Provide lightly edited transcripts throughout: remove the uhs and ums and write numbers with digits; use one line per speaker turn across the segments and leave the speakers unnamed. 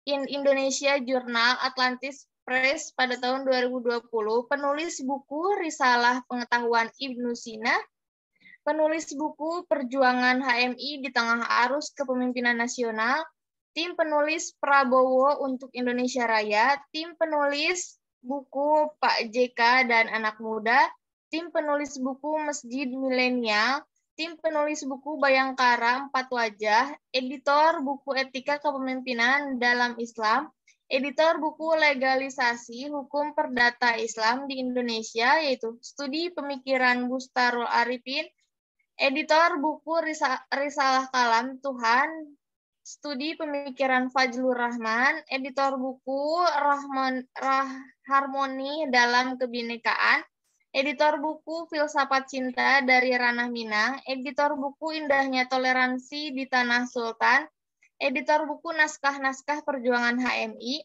in Indonesia Journal Atlantis Press pada tahun 2020, penulis buku Risalah Pengetahuan Ibnu Sina, penulis buku Perjuangan HMI di Tengah Arus Kepemimpinan Nasional, tim penulis Prabowo untuk Indonesia Raya, tim penulis buku Pak JK dan Anak Muda, tim penulis buku Masjid Milenial, tim penulis buku Bayangkara Empat Wajah, editor buku Etika Kepemimpinan dalam Islam, editor buku Legalisasi Hukum Perdata Islam di Indonesia, yaitu Studi Pemikiran Bustarul Arifin, editor buku Risalah Kalam Tuhan, Studi Pemikiran Fajlur Rahman, editor buku Harmoni dalam Kebinekaan, editor buku Filsafat Cinta dari Ranah Minang, editor buku Indahnya Toleransi di Tanah Sultan, editor buku Naskah-Naskah Perjuangan HMI,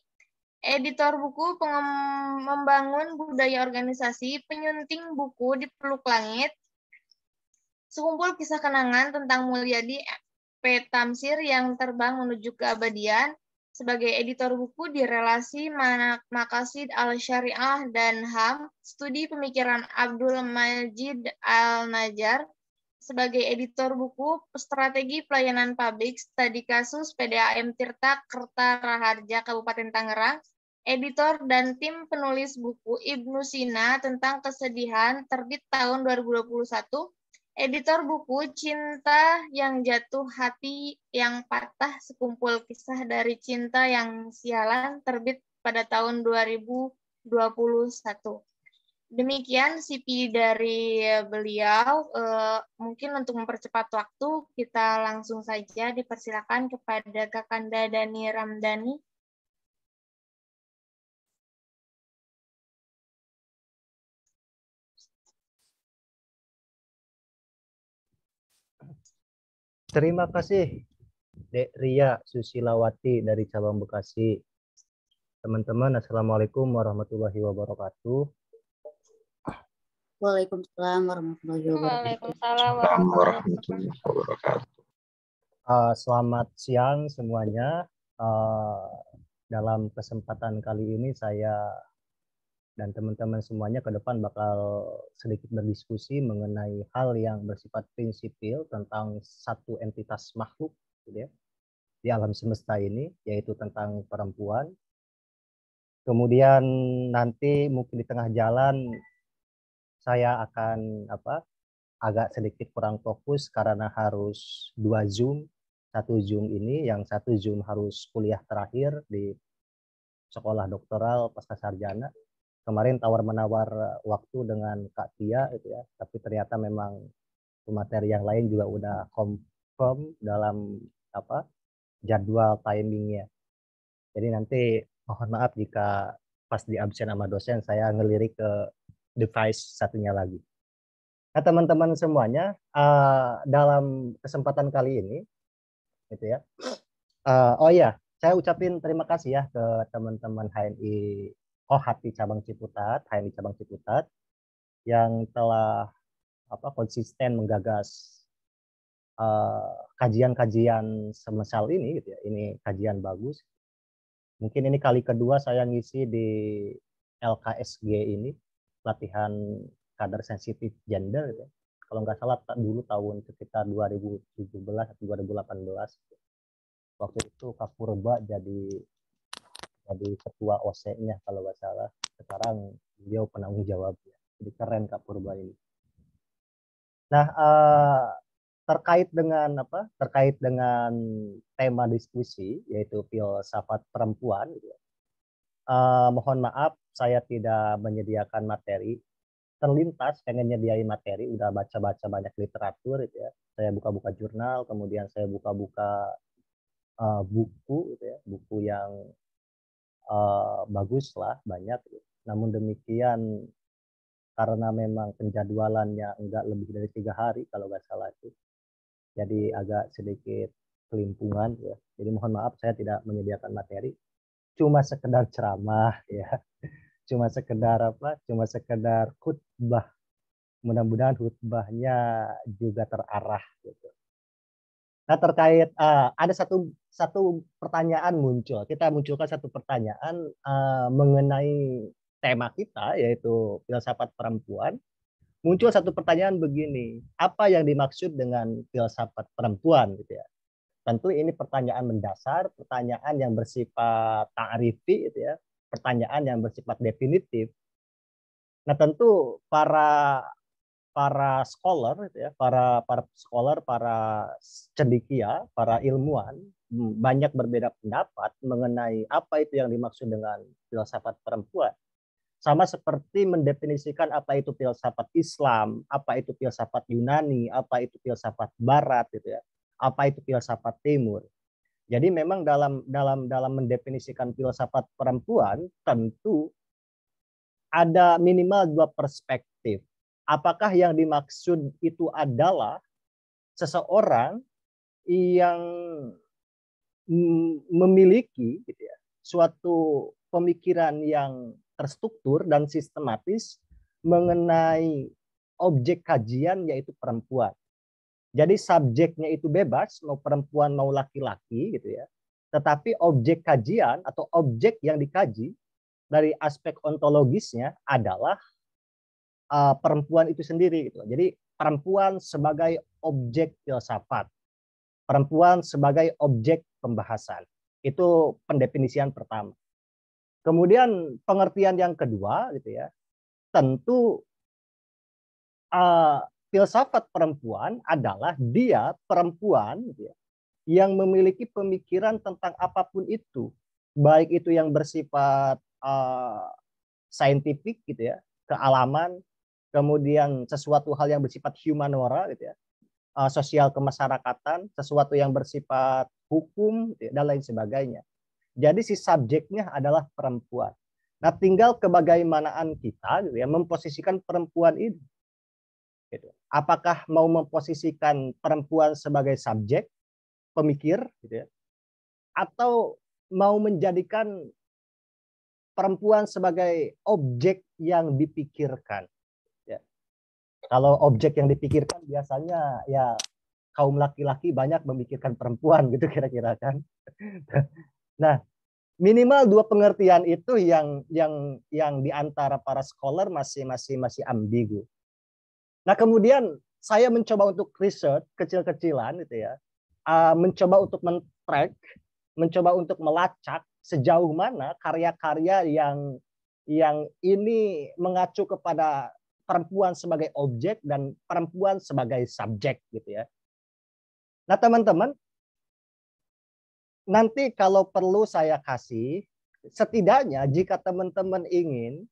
editor buku Membangun Budaya Organisasi, penyunting buku Di Peluk Langit, sekumpul kisah kenangan tentang Mulyadi P. Tamsir yang terbang menuju keabadian, sebagai editor buku di Relasi Maqasid Al-Syariah dan HAM, studi pemikiran Abdul Majid Al-Najjar, sebagai editor buku Strategi Pelayanan Publik, studi kasus PDAM Tirta Kertaraharja Kabupaten Tangerang, editor dan tim penulis buku Ibnu Sina tentang kesedihan, terbit tahun 2021, editor buku Cinta yang Jatuh Hati yang Patah, sekumpul kisah dari cinta yang sialan, terbit pada tahun 2021. Demikian CV dari beliau. Mungkin untuk mempercepat waktu, kita langsung saja dipersilakan kepada Kakanda Dani Ramdhani.
Terima kasih, Dek Ria Susilawati dari Cabang Bekasi. Teman-teman, Assalamualaikum warahmatullahi wabarakatuh.
Waalaikumsalam warahmatullahi wabarakatuh.
Waalaikumsalam warahmatullahi
wabarakatuh.
Selamat siang semuanya. Dalam kesempatan kali ini saya dan teman-teman semuanya ke depan bakal sedikit berdiskusi mengenai hal yang bersifat prinsipil tentang satu entitas makhluk gitu ya, di alam semesta ini, yaitu tentang perempuan. Kemudian nanti mungkin di tengah jalan saya akan agak sedikit kurang fokus karena harus 2 Zoom. Satu Zoom ini, yang satu Zoom harus kuliah terakhir di sekolah doktoral pasca sarjana. Kemarin tawar-menawar waktu dengan Kak Tia itu ya, tapi ternyata memang materi yang lain juga udah confirm dalam jadwal timingnya. Jadi nanti mohon maaf jika pas di absen sama dosen saya ngelirik ke device satunya lagi. Nah teman-teman semuanya, dalam kesempatan kali ini gitu ya, oh ya, saya ucapin terima kasih ya ke teman-teman HMI Hati Cabang Ciputat, HMI Cabang Ciputat yang telah konsisten menggagas kajian-kajian semacam ini gitu ya. Ini kajian bagus. Mungkin ini kali kedua saya ngisi di LKSG ini, latihan kader sensitif gender gitu ya. Kalau nggak salah dulu tahun sekitar 2017 atau 2018. Waktu itu Kak Purba jadi ketua OC-nya kalau nggak salah. Sekarang beliau penanggung jawabnya. Jadi keren Kak Purba ini. Nah, terkait dengan tema diskusi yaitu filsafat perempuan gitu ya. Mohon maaf saya tidak menyediakan materi. Terlintas pengen nyediain materi, udah baca-baca banyak literatur gitu ya. Saya buka-buka jurnal, kemudian saya buka-buka buku gitu ya, buku yang bagus lah, banyak gitu. Namun demikian karena memang penjadwalannya enggak lebih dari 3 hari kalau nggak salah itu, jadi agak sedikit kelimpungan ya. Jadi mohon maaf saya tidak menyediakan materi, cuma sekedar ceramah ya, cuma sekedar khutbah. Mudah-mudahan khutbahnya juga terarah gitu. Nah, terkait ada satu pertanyaan muncul. Kita munculkan satu pertanyaan mengenai tema kita, yaitu filsafat perempuan. Muncul satu pertanyaan begini, apa yang dimaksud dengan filsafat perempuan gitu ya? Tentu ini pertanyaan mendasar, pertanyaan yang bersifat ta'rifi gitu ya, pertanyaan yang bersifat definitif. Nah, tentu para scholar gitu ya, para scholar, para cendekia, para ilmuwan banyak berbeda pendapat mengenai apa itu yang dimaksud dengan filsafat perempuan. Sama seperti mendefinisikan apa itu filsafat Islam, apa itu filsafat Yunani, apa itu filsafat Barat gitu ya. Apa itu filsafat Timur. Jadi memang dalam mendefinisikan filsafat perempuan tentu ada minimal dua perspektif. Apakah yang dimaksud itu adalah seseorang yang memiliki gitu ya, suatu pemikiran yang terstruktur dan sistematis mengenai objek kajian yaitu perempuan. Jadi subjeknya itu bebas, mau perempuan mau laki-laki gitu ya. Tetapi objek kajian atau objek yang dikaji dari aspek ontologisnya adalah perempuan itu sendiri gitu. Jadi perempuan sebagai objek filsafat, perempuan sebagai objek pembahasan. Itu pendefinisian pertama. Kemudian pengertian yang kedua gitu ya, tentu filsafat perempuan adalah dia perempuan gitu ya, yang memiliki pemikiran tentang apapun itu, baik itu yang bersifat saintifik gitu ya, kealaman, kemudian sesuatu hal yang bersifat humanora gitu ya, sosial kemasyarakatan, sesuatu yang bersifat hukum gitu ya, dan lain sebagainya. Jadi si subjeknya adalah perempuan. Nah, tinggal kebagaimanaan kita gitu ya memposisikan perempuan ini. Gitu. Apakah mau memposisikan perempuan sebagai subjek, pemikir, gitu ya, atau mau menjadikan perempuan sebagai objek yang dipikirkan. Ya. Kalau objek yang dipikirkan biasanya ya kaum laki-laki banyak memikirkan perempuan gitu kira-kira kan. Nah, minimal dua pengertian itu yang diantara para scholar masih ambigu. Nah, kemudian saya mencoba untuk research kecil-kecilan gitu ya, mencoba untuk men-track, mencoba untuk melacak sejauh mana karya-karya yang ini mengacu kepada perempuan sebagai objek dan perempuan sebagai subjek gitu ya. Nah, teman-teman, nanti kalau perlu saya kasih, setidaknya jika teman-teman ingin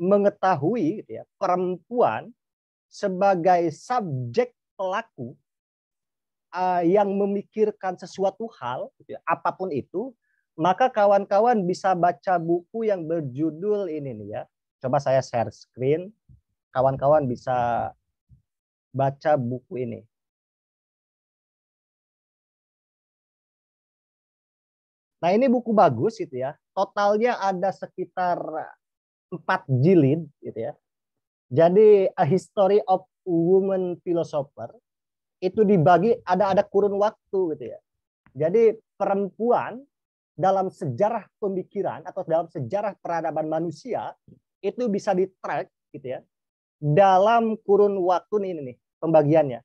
mengetahui gitu ya, perempuan sebagai subjek pelaku yang memikirkan sesuatu hal, gitu ya, apapun itu, maka kawan-kawan bisa baca buku yang berjudul ini nih ya. Coba saya share screen, kawan-kawan bisa baca buku ini. Nah, ini buku bagus gitu ya. Totalnya ada sekitar 4 jilid gitu ya. Jadi A History of Women Philosopher itu dibagi ada kurun waktu gitu ya. Jadi perempuan dalam sejarah pemikiran atau dalam sejarah peradaban manusia itu bisa di-track gitu ya. Dalam kurun waktu ini nih pembagiannya.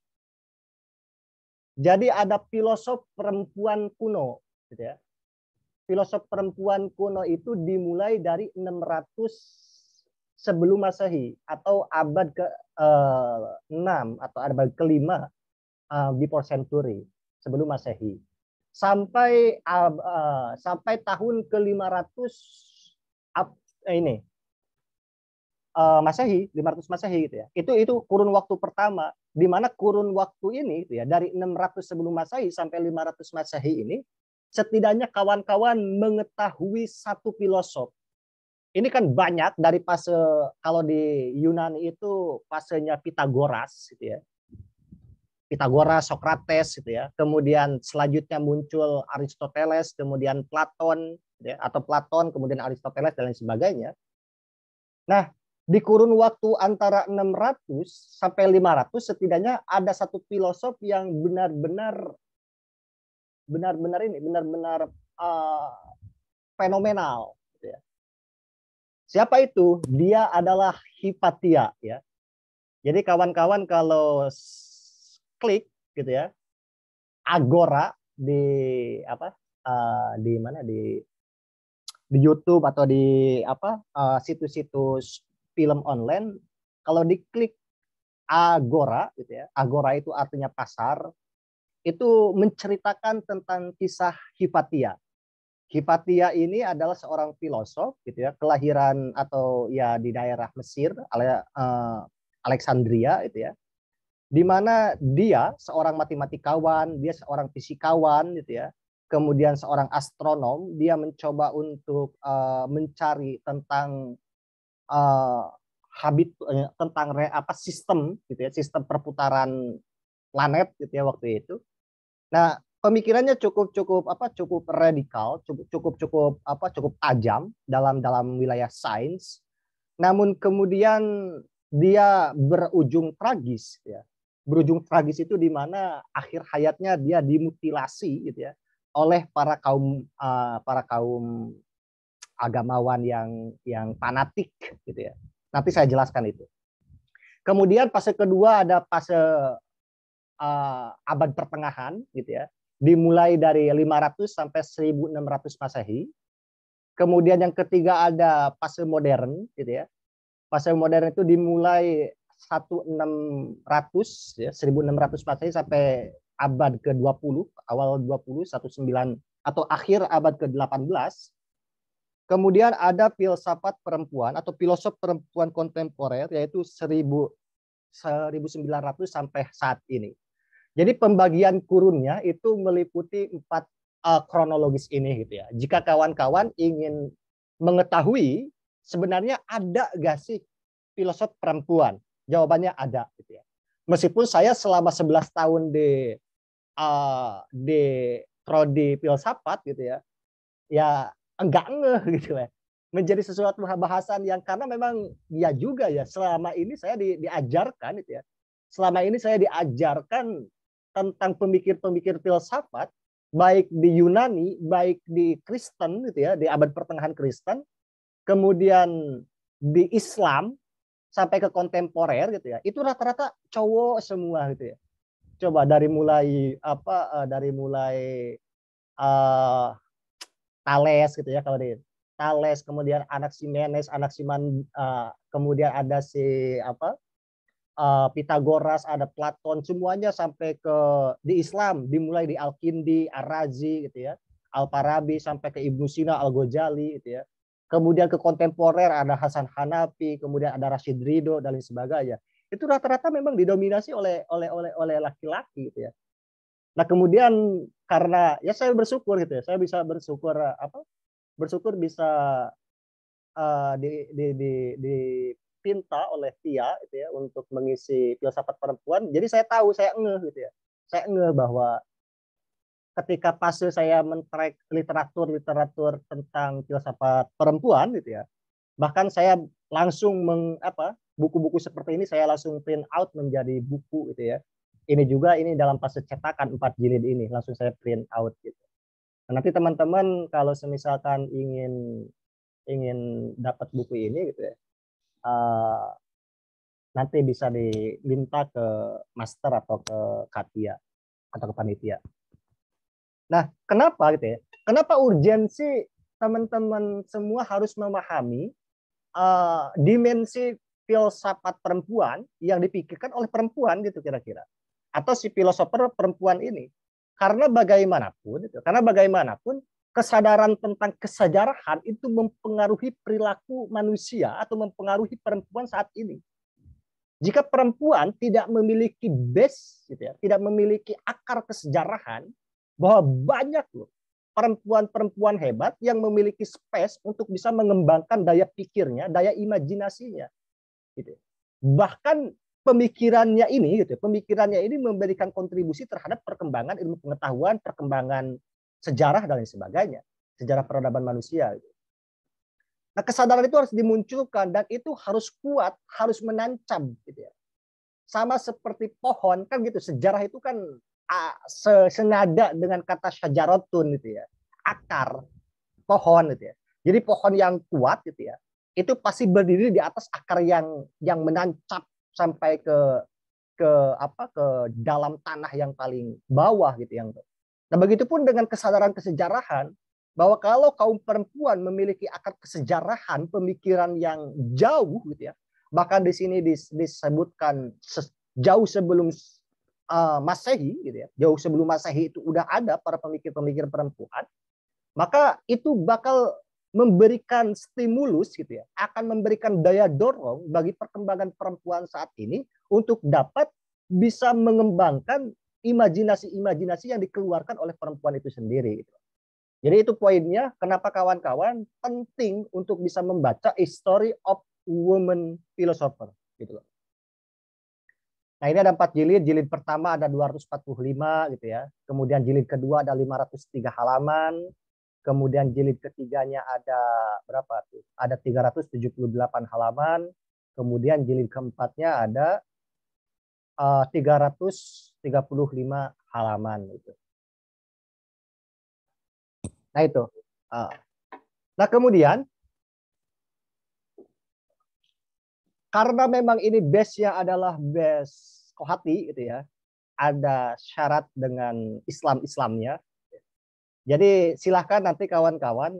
Jadi ada filosof perempuan kuno gitu ya. Filosof perempuan kuno itu dimulai dari 600 sebelum Masehi atau abad ke-6 atau abad ke-5 before century sebelum Masehi sampai tahun ke-500 ini Masehi, 500 Masehi gitu ya. Itu kurun waktu pertama, di mana kurun waktu ini gitu ya dari 600 sebelum Masehi sampai 500 Masehi ini setidaknya kawan-kawan mengetahui satu filosof. Ini kan banyak dari fase kalau di Yunani itu fasenya Pitagoras gitu ya. Pitagoras, Socrates gitu ya. Kemudian selanjutnya muncul Aristoteles, kemudian Platon gitu ya, atau Platon, kemudian Aristoteles dan lain sebagainya. Nah, di kurun waktu antara 600 sampai 500 setidaknya ada satu filosof yang benar-benar benar-benar fenomenal. Gitu ya. Siapa itu? Dia adalah Hipatia, ya. Jadi kawan-kawan kalau klik gitu ya, Agora di apa? Di mana di YouTube atau di situs-situs film online, kalau diklik Agora gitu ya. Agora itu artinya pasar. Itu menceritakan tentang kisah Hipatia. Hipatia ini adalah seorang filosof gitu ya, kelahiran atau ya di daerah Mesir, Alexandria itu ya. Di mana dia seorang matematikawan, dia seorang fisikawan gitu ya. Kemudian seorang astronom, dia mencoba untuk mencari tentang tentang sistem gitu ya, sistem perputaran planet gitu ya waktu itu. Nah, pemikirannya cukup radikal, cukup tajam dalam wilayah sains. Namun kemudian dia berujung tragis ya. Berujung tragis itu di mana akhir hayatnya dia dimutilasi gitu ya oleh para kaum agamawan yang fanatik gitu ya. Nanti saya jelaskan itu. Kemudian fase kedua ada fase abad pertengahan gitu ya. Dimulai dari 500 sampai 1600 Masehi. Kemudian yang ketiga ada fase modern gitu ya. Fase modern itu dimulai 1600 ya, 1600 Masehi sampai abad ke-20, awal 20, 19 atau akhir abad ke-18. Kemudian ada filsafat perempuan atau filosof perempuan kontemporer yaitu 1900 sampai saat ini. Jadi pembagian kurunnya itu meliputi 4 kronologis ini gitu ya. Jika kawan-kawan ingin mengetahui sebenarnya ada gak sih filosof perempuan? Jawabannya ada gitu ya. Meskipun saya selama 11 tahun di prodi filsafat gitu ya. Ya enggak ngeh gitu ya. Menjadi sesuatu bahasan yang karena memang ya juga ya selama ini saya diajarkan gitu ya. Selama ini saya diajarkan tentang pemikir-pemikir filsafat baik di Yunani, baik di Kristen gitu ya, di abad pertengahan Kristen, kemudian di Islam sampai ke kontemporer gitu ya. Itu rata-rata cowok semua gitu ya. Coba dari mulai uh, Thales gitu ya kalau di Thales, kemudian Anaximenes, kemudian ada si Pitagoras, ada Platon, semuanya sampai ke di Islam dimulai di Al-Kindi, Ar-Razi gitu ya, Al-Farabi sampai ke Ibnu Sina, Al-Ghazali gitu ya. Kemudian ke kontemporer ada Hasan Hanafi, kemudian ada Rashid Ridho dan lain sebagainya. Itu rata-rata memang didominasi oleh laki-laki gitu ya. Nah, kemudian karena ya saya bersyukur gitu ya, saya bisa bersyukur bisa dipinta oleh Tia gitu ya untuk mengisi filsafat perempuan. Jadi saya tahu, saya ngeh gitu ya. Saya ngeh bahwa ketika fase saya men-track literatur tentang filsafat perempuan gitu ya. Bahkan saya langsung buku-buku seperti ini saya langsung print out menjadi buku gitu ya. Ini dalam fase cetakan 4 jilid ini langsung saya print out gitu. Nah, nanti teman-teman kalau misalkan ingin dapat buku ini gitu ya, nanti bisa diminta ke master atau ke Katia atau ke panitia. Nah, kenapa gitu ya? Kenapa urgensi teman-teman semua harus memahami dimensi filsafat perempuan yang dipikirkan oleh perempuan gitu kira-kira, atau si filosofer perempuan ini? Karena bagaimanapun kesadaran tentang kesejarahan itu mempengaruhi perilaku manusia atau mempengaruhi perempuan saat ini. Jika perempuan tidak memiliki base, gitu ya, tidak memiliki akar kesejarahan, bahwa banyak loh perempuan-perempuan hebat yang memiliki space untuk bisa mengembangkan daya pikirnya, daya imajinasinya. Gitu. Bahkan pemikirannya ini memberikan kontribusi terhadap perkembangan ilmu pengetahuan, perkembangan sejarah dan lain sebagainya, sejarah peradaban manusia. Nah, kesadaran itu harus dimunculkan dan itu harus kuat, harus menancap, gitu ya. Sama seperti pohon kan gitu, sejarah itu kan senada dengan kata syajaratun gitu ya, akar pohon gitu ya. Jadi pohon yang kuat gitu ya, itu pasti berdiri di atas akar yang menancap sampai ke ke dalam tanah yang paling bawah gitu yang. Nah, begitupun dengan kesadaran kesejarahan bahwa kalau kaum perempuan memiliki akar kesejarahan, pemikiran yang jauh gitu ya. Bahkan di sini disebutkan jauh sebelum Masehi gitu ya. Jauh sebelum Masehi itu udah ada para pemikir-pemikir perempuan, maka itu bakal memberikan stimulus gitu ya, akan memberikan daya dorong bagi perkembangan perempuan saat ini untuk dapat bisa mengembangkan imajinasi-imajinasi yang dikeluarkan oleh perempuan itu sendiri. Gitu. Jadi itu poinnya kenapa kawan-kawan penting untuk bisa membaca History of Women Philosopher gitu loh. Nah, ini ada 4 jilid. Jilid pertama ada 245 gitu ya. Kemudian jilid kedua ada 503 halaman. Kemudian jilid ketiganya ada berapa tuh? Ada 378 halaman. Kemudian jilid keempatnya ada 335 halaman gitu. Nah itu. Nah kemudian karena memang ini base-nya adalah base Kohati gitu ya, ada syarat dengan Islamnya. Jadi silahkan nanti kawan-kawan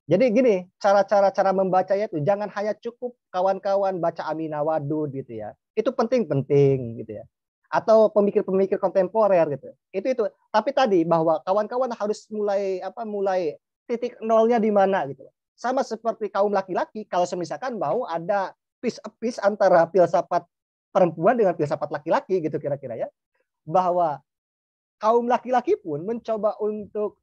Jadi gini, cara membacanya itu jangan hanya cukup kawan-kawan baca Aminah Wadud gitu ya. Itu penting-penting gitu ya. Atau pemikir-pemikir kontemporer gitu. Itu. Tapi tadi bahwa kawan-kawan harus mulai titik nolnya di mana gitu. Sama seperti kaum laki-laki, kalau misalkan mau ada piece antara filsafat perempuan dengan filsafat laki-laki gitu kira-kira ya. Bahwa kaum laki-laki pun mencoba untuk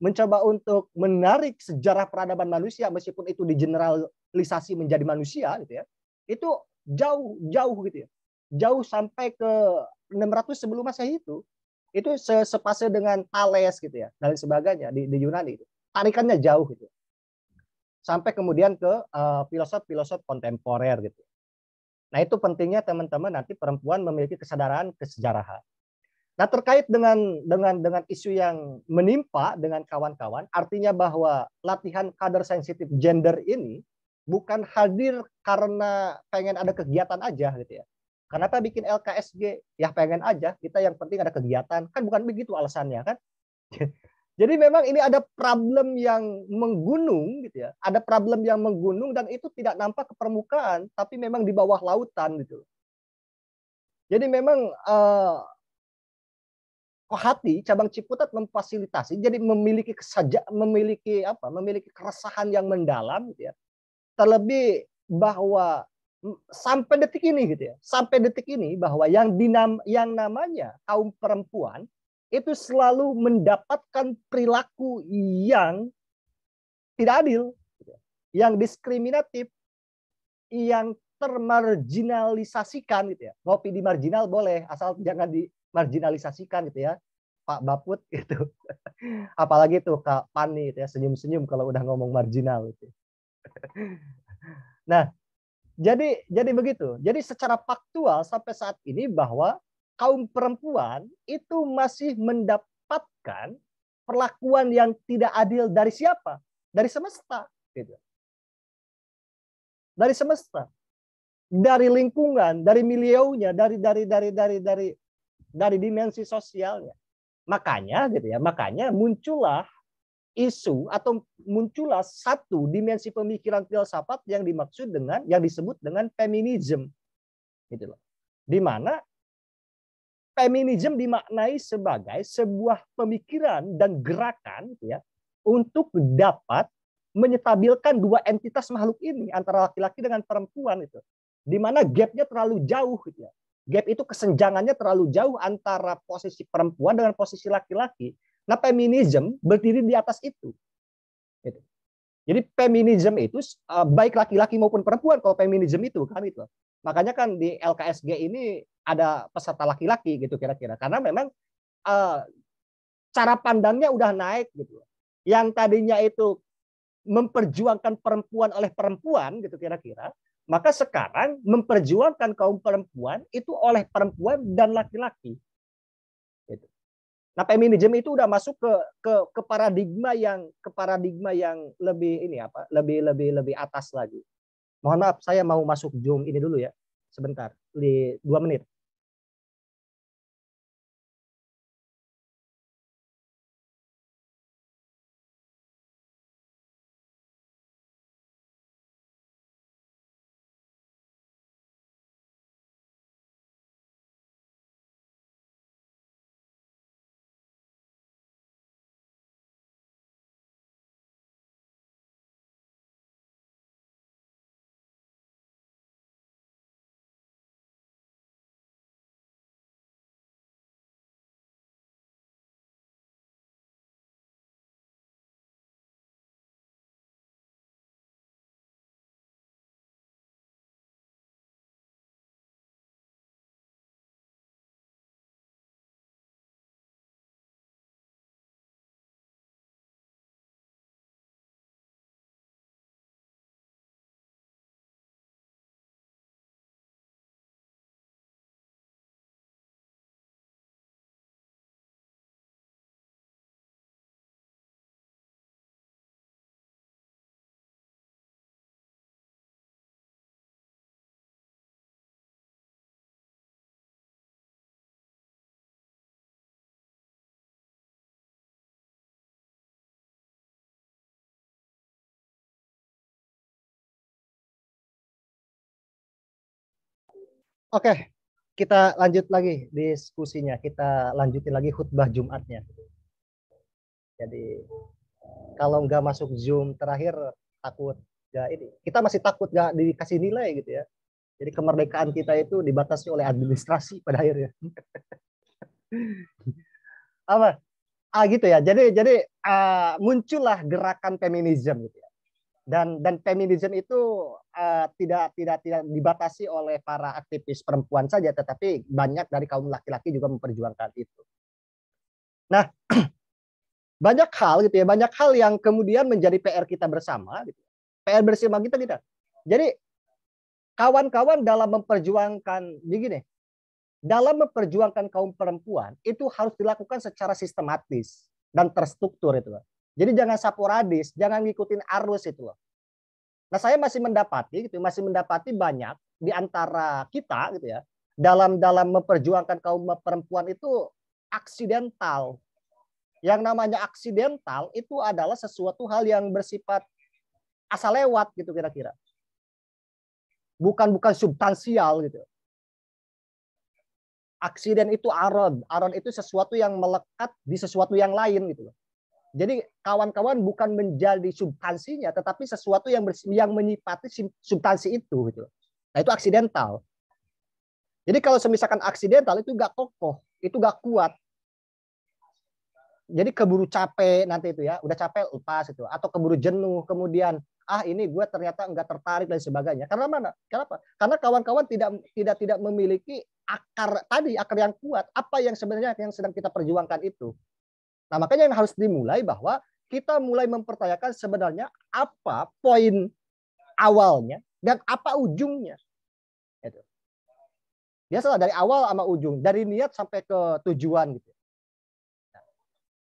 mencoba untuk menarik sejarah peradaban manusia meskipun itu digeneralisasi menjadi manusia gitu ya. Itu jauh gitu ya. Jauh sampai ke 600 sebelum Masehi itu sepase dengan Thales gitu ya dan sebagainya di Yunani itu. Tarikannya jauh gitu. Sampai kemudian ke filosof-filosof kontemporer gitu. Nah, itu pentingnya teman-teman nanti perempuan memiliki kesadaran kesejarahan. Nah, terkait dengan isu yang menimpa dengan kawan-kawan, artinya bahwa latihan kader sensitif gender ini bukan hadir karena pengen ada kegiatan aja gitu ya. Kenapa bikin LKSG? Ya pengen aja, kita yang penting ada kegiatan. Kan bukan begitu alasannya kan. Jadi memang ini ada problem yang menggunung gitu ya. Ada problem yang menggunung dan itu tidak nampak ke permukaan, tapi memang di bawah lautan gitu. Jadi memang Kohati cabang Ciputat memfasilitasi, jadi memiliki keresahan yang mendalam gitu ya. Terlebih bahwa sampai detik ini bahwa yang namanya kaum perempuan itu selalu mendapatkan perilaku yang tidak adil, yang diskriminatif, yang termarginalisasikan gitu ya. Ngopi di marginal boleh, asal jangan dimarginalisasikan gitu ya, Pak Baput gitu. Apalagi tuh Kak Pani gitu ya, senyum-senyum kalau udah ngomong marginal gitu. Nah, jadi begitu. Jadi secara faktual sampai saat ini bahwa kaum perempuan itu masih mendapatkan perlakuan yang tidak adil dari siapa? Dari semesta, gitu. Dari semesta, dari lingkungan, dari milieunya, dari dimensi sosialnya. Makanya, gitu ya. Makanya muncullah isu atau muncullah satu dimensi pemikiran filsafat yang dimaksud dengan yang disebut dengan feminisme, gitu loh. Di mana feminisme dimaknai sebagai sebuah pemikiran dan gerakan ya untuk dapat menyetabilkan dua entitas makhluk ini antara laki-laki dengan perempuan itu. Di mana gapnya terlalu jauh gitu ya. Gap itu kesenjangannya terlalu jauh antara posisi perempuan dengan posisi laki-laki. Nah, feminisme berdiri di atas itu. Gitu. Jadi feminisme itu baik laki-laki maupun perempuan kalau feminisme itu kan itu. Makanya kan di LKSG ini ada peserta laki-laki gitu kira-kira karena memang cara pandangnya udah naik gitu. Yang tadinya itu memperjuangkan perempuan oleh perempuan gitu kira-kira Maka sekarang memperjuangkan kaum perempuan itu oleh perempuan dan laki-laki. Gitu. Nah, feminisme itu udah masuk ke paradigma yang lebih ini apa? Lebih atas lagi. Mohon maaf, saya mau masuk Zoom ini dulu ya. Sebentar, 2 menit. Oke, kita lanjut lagi diskusinya. Kita lanjutin lagi khutbah Jumatnya. Jadi kalau nggak masuk Zoom terakhir takut nggak ini. Kita masih takut nggak dikasih nilai gitu ya. Jadi kemerdekaan kita itu dibatasi oleh administrasi pada akhirnya. Apa? Gitu ya. Jadi muncullah gerakan feminisme gitu ya. Dan feminisme itu tidak dibatasi oleh para aktivis perempuan saja, tetapi banyak dari kaum laki-laki juga memperjuangkan itu. Nah, banyak hal gitu ya, banyak hal yang kemudian menjadi PR kita bersama gitu. PR bersama kita gitu. Jadi kawan-kawan dalam memperjuangkan begini, dalam memperjuangkan kaum perempuan itu harus dilakukan secara sistematis dan terstruktur itu loh. Jadi jangan sporadis, jangan ngikutin arus itu loh. Nah, saya masih mendapati banyak di antara kita gitu ya, dalam memperjuangkan kaum perempuan itu aksidental. Yang namanya aksidental itu adalah sesuatu hal yang bersifat asal lewat gitu kira-kira. Bukan substansial gitu. Aksiden itu aron itu sesuatu yang melekat di sesuatu yang lain gitu loh. Jadi kawan-kawan bukan menjadi substansinya, tetapi sesuatu yang menyipati substansi itu gitu. Nah, itu aksidental. Jadi kalau misalkan aksidental itu gak kokoh, itu gak kuat. Jadi keburu capek nanti itu ya, udah capek lepas itu, atau keburu jenuh kemudian ini gue ternyata enggak tertarik dan sebagainya. Karena mana? Kenapa? Karena kawan-kawan tidak memiliki akar yang kuat. Apa yang sebenarnya yang sedang kita perjuangkan itu. Nah, makanya yang harus dimulai bahwa kita mulai mempertanyakan sebenarnya apa poin awalnya dan apa ujungnya. Itu. Biasalah dari awal sama ujung, dari niat sampai ke tujuan gitu.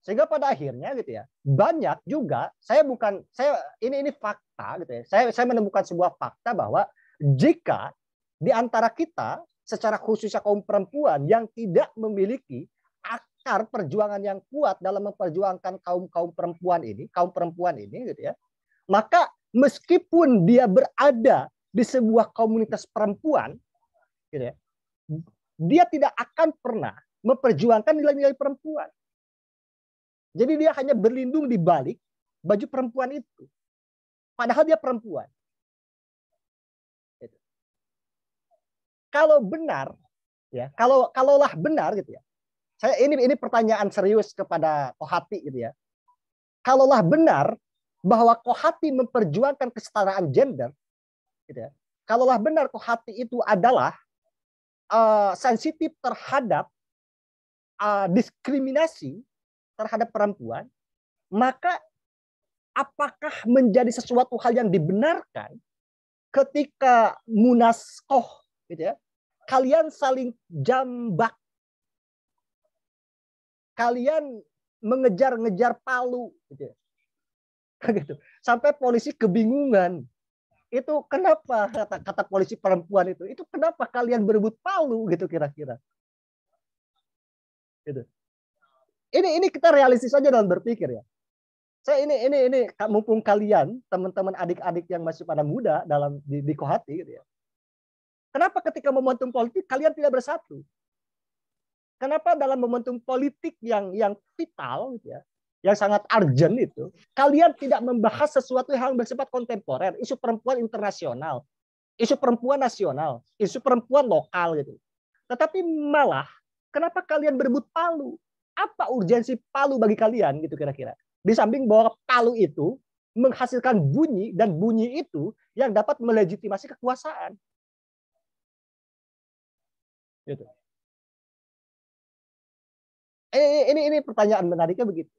Sehingga pada akhirnya gitu ya, banyak juga ini fakta gitu ya. Saya menemukan sebuah fakta bahwa jika di antara kita secara khususnya kaum perempuan yang tidak memiliki akar perjuangan yang kuat dalam memperjuangkan kaum perempuan ini gitu ya, maka meskipun dia berada di sebuah komunitas perempuan gitu ya, dia tidak akan pernah memperjuangkan nilai-nilai perempuan. Jadi dia hanya berlindung di balik baju perempuan itu. Padahal dia perempuan. Gitu. Kalau benar, ya, kalaulah benar gitu ya. Saya ini pertanyaan serius kepada Kohati gitu ya. Kalaulah benar bahwa Kohati memperjuangkan kesetaraan gender, gitu ya. Kalaulah benar Kohati itu adalah sensitif terhadap diskriminasi terhadap perempuan, maka apakah menjadi sesuatu hal yang dibenarkan
ketika munaskoh gitu ya, kalian saling jambak, kalian mengejar-ngejar palu gitu ya. Gitu. Sampai polisi kebingungan. Itu kenapa kata polisi perempuan itu kenapa kalian berebut palu gitu kira-kira. Gitu. Ini kita realistis aja dalam berpikir ya. Saya ini mumpung kalian teman-teman adik-adik yang masih pada muda dalam di Kohati gitu ya. Kenapa ketika momentum politik kalian tidak bersatu? Kenapa dalam momentum politik yang vital gitu ya, yang sangat urgent itu, kalian tidak membahas sesuatu yang bersifat kontemporer, isu perempuan internasional, isu perempuan nasional, isu perempuan lokal gitu. Tetapi malah kenapa kalian berebut palu? Apa urgensi palu bagi kalian gitu kira-kira? Di samping bahwa palu itu menghasilkan bunyi dan bunyi itu yang dapat melegitimasi kekuasaan. Gitu. Ini pertanyaan menariknya begitu.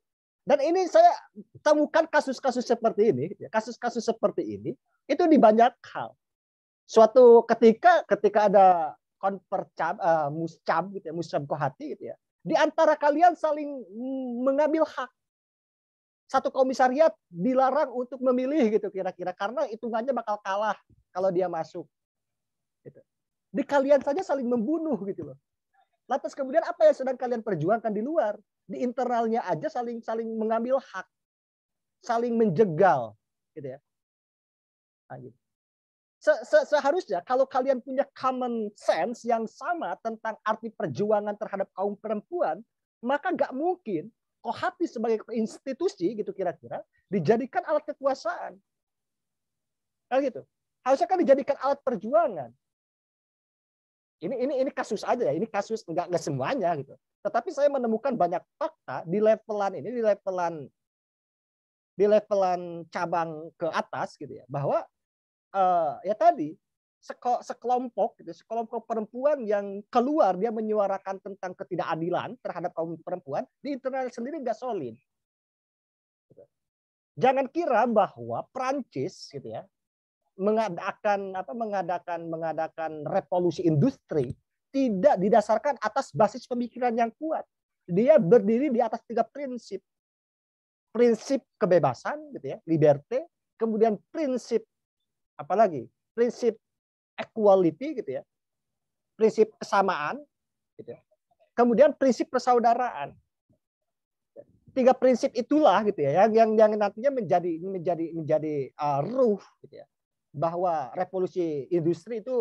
Dan ini saya temukan kasus-kasus seperti ini, kasus-kasus seperti ini itu di banyak hal. Suatu ketika ada konpercam, muscam gitu ya, muscam Kohati gitu ya. Di antara kalian saling mengambil hak. Satu komisariat dilarang untuk memilih gitu kira-kira karena hitungannya bakal kalah kalau dia masuk. Gitu. Di kalian saja saling membunuh gitu loh. Lantas kemudian apa yang sedang kalian perjuangkan di luar? Di internalnya aja saling mengambil hak, saling menjegal, gitu ya. Nah, gitu. Seharusnya kalau kalian punya common sense yang sama tentang arti perjuangan terhadap kaum perempuan, maka nggak mungkin Kohati sebagai institusi gitu kira-kira dijadikan alat kekuasaan. Nah, gitu. Harusnya kan dijadikan alat perjuangan. Ini kasus aja ya, ini kasus nggak semuanya gitu. Tetapi saya menemukan banyak fakta di levelan ini, di levelan cabang ke atas gitu ya, bahwa ya tadi sekelompok perempuan yang keluar dia menyuarakan tentang ketidakadilan terhadap kaum perempuan di internal sendiri nggak solid. Jangan kira bahwa Prancis gitu ya mengadakan revolusi industri tidak didasarkan atas basis pemikiran yang kuat. Dia berdiri di atas 3 prinsip. Prinsip kebebasan gitu ya, liberté, kemudian prinsip apalagi? Prinsip equality gitu ya. Prinsip kesamaan gitu ya. Kemudian prinsip persaudaraan. 3 prinsip itulah gitu ya yang nantinya menjadi ruh gitu ya. Bahwa revolusi industri itu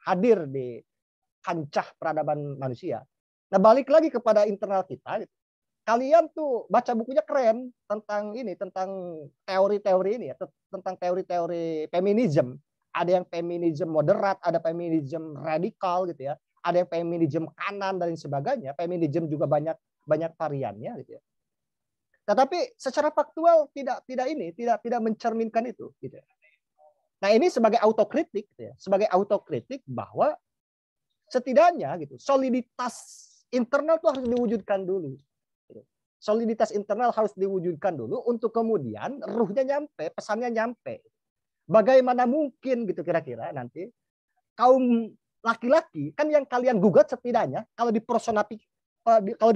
hadir di kancah peradaban manusia. Nah, balik lagi kepada internal kita. Gitu. Kalian tuh baca bukunya keren tentang teori-teori ini ya, tentang teori-teori feminisme. Ada yang feminisme moderat, ada feminisme radikal gitu ya. Ada yang feminisme kanan dan sebagainya. Feminisme juga banyak variannya gitu ya. Tetapi secara faktual tidak mencerminkan itu gitu ya. Nah, ini sebagai autokritik ya, bahwa setidaknya gitu soliditas internal itu harus diwujudkan dulu. Soliditas internal harus diwujudkan dulu untuk kemudian ruhnya nyampe, pesannya nyampe. Bagaimana mungkin gitu kira-kira nanti kaum laki-laki kan yang kalian gugat setidaknya kalau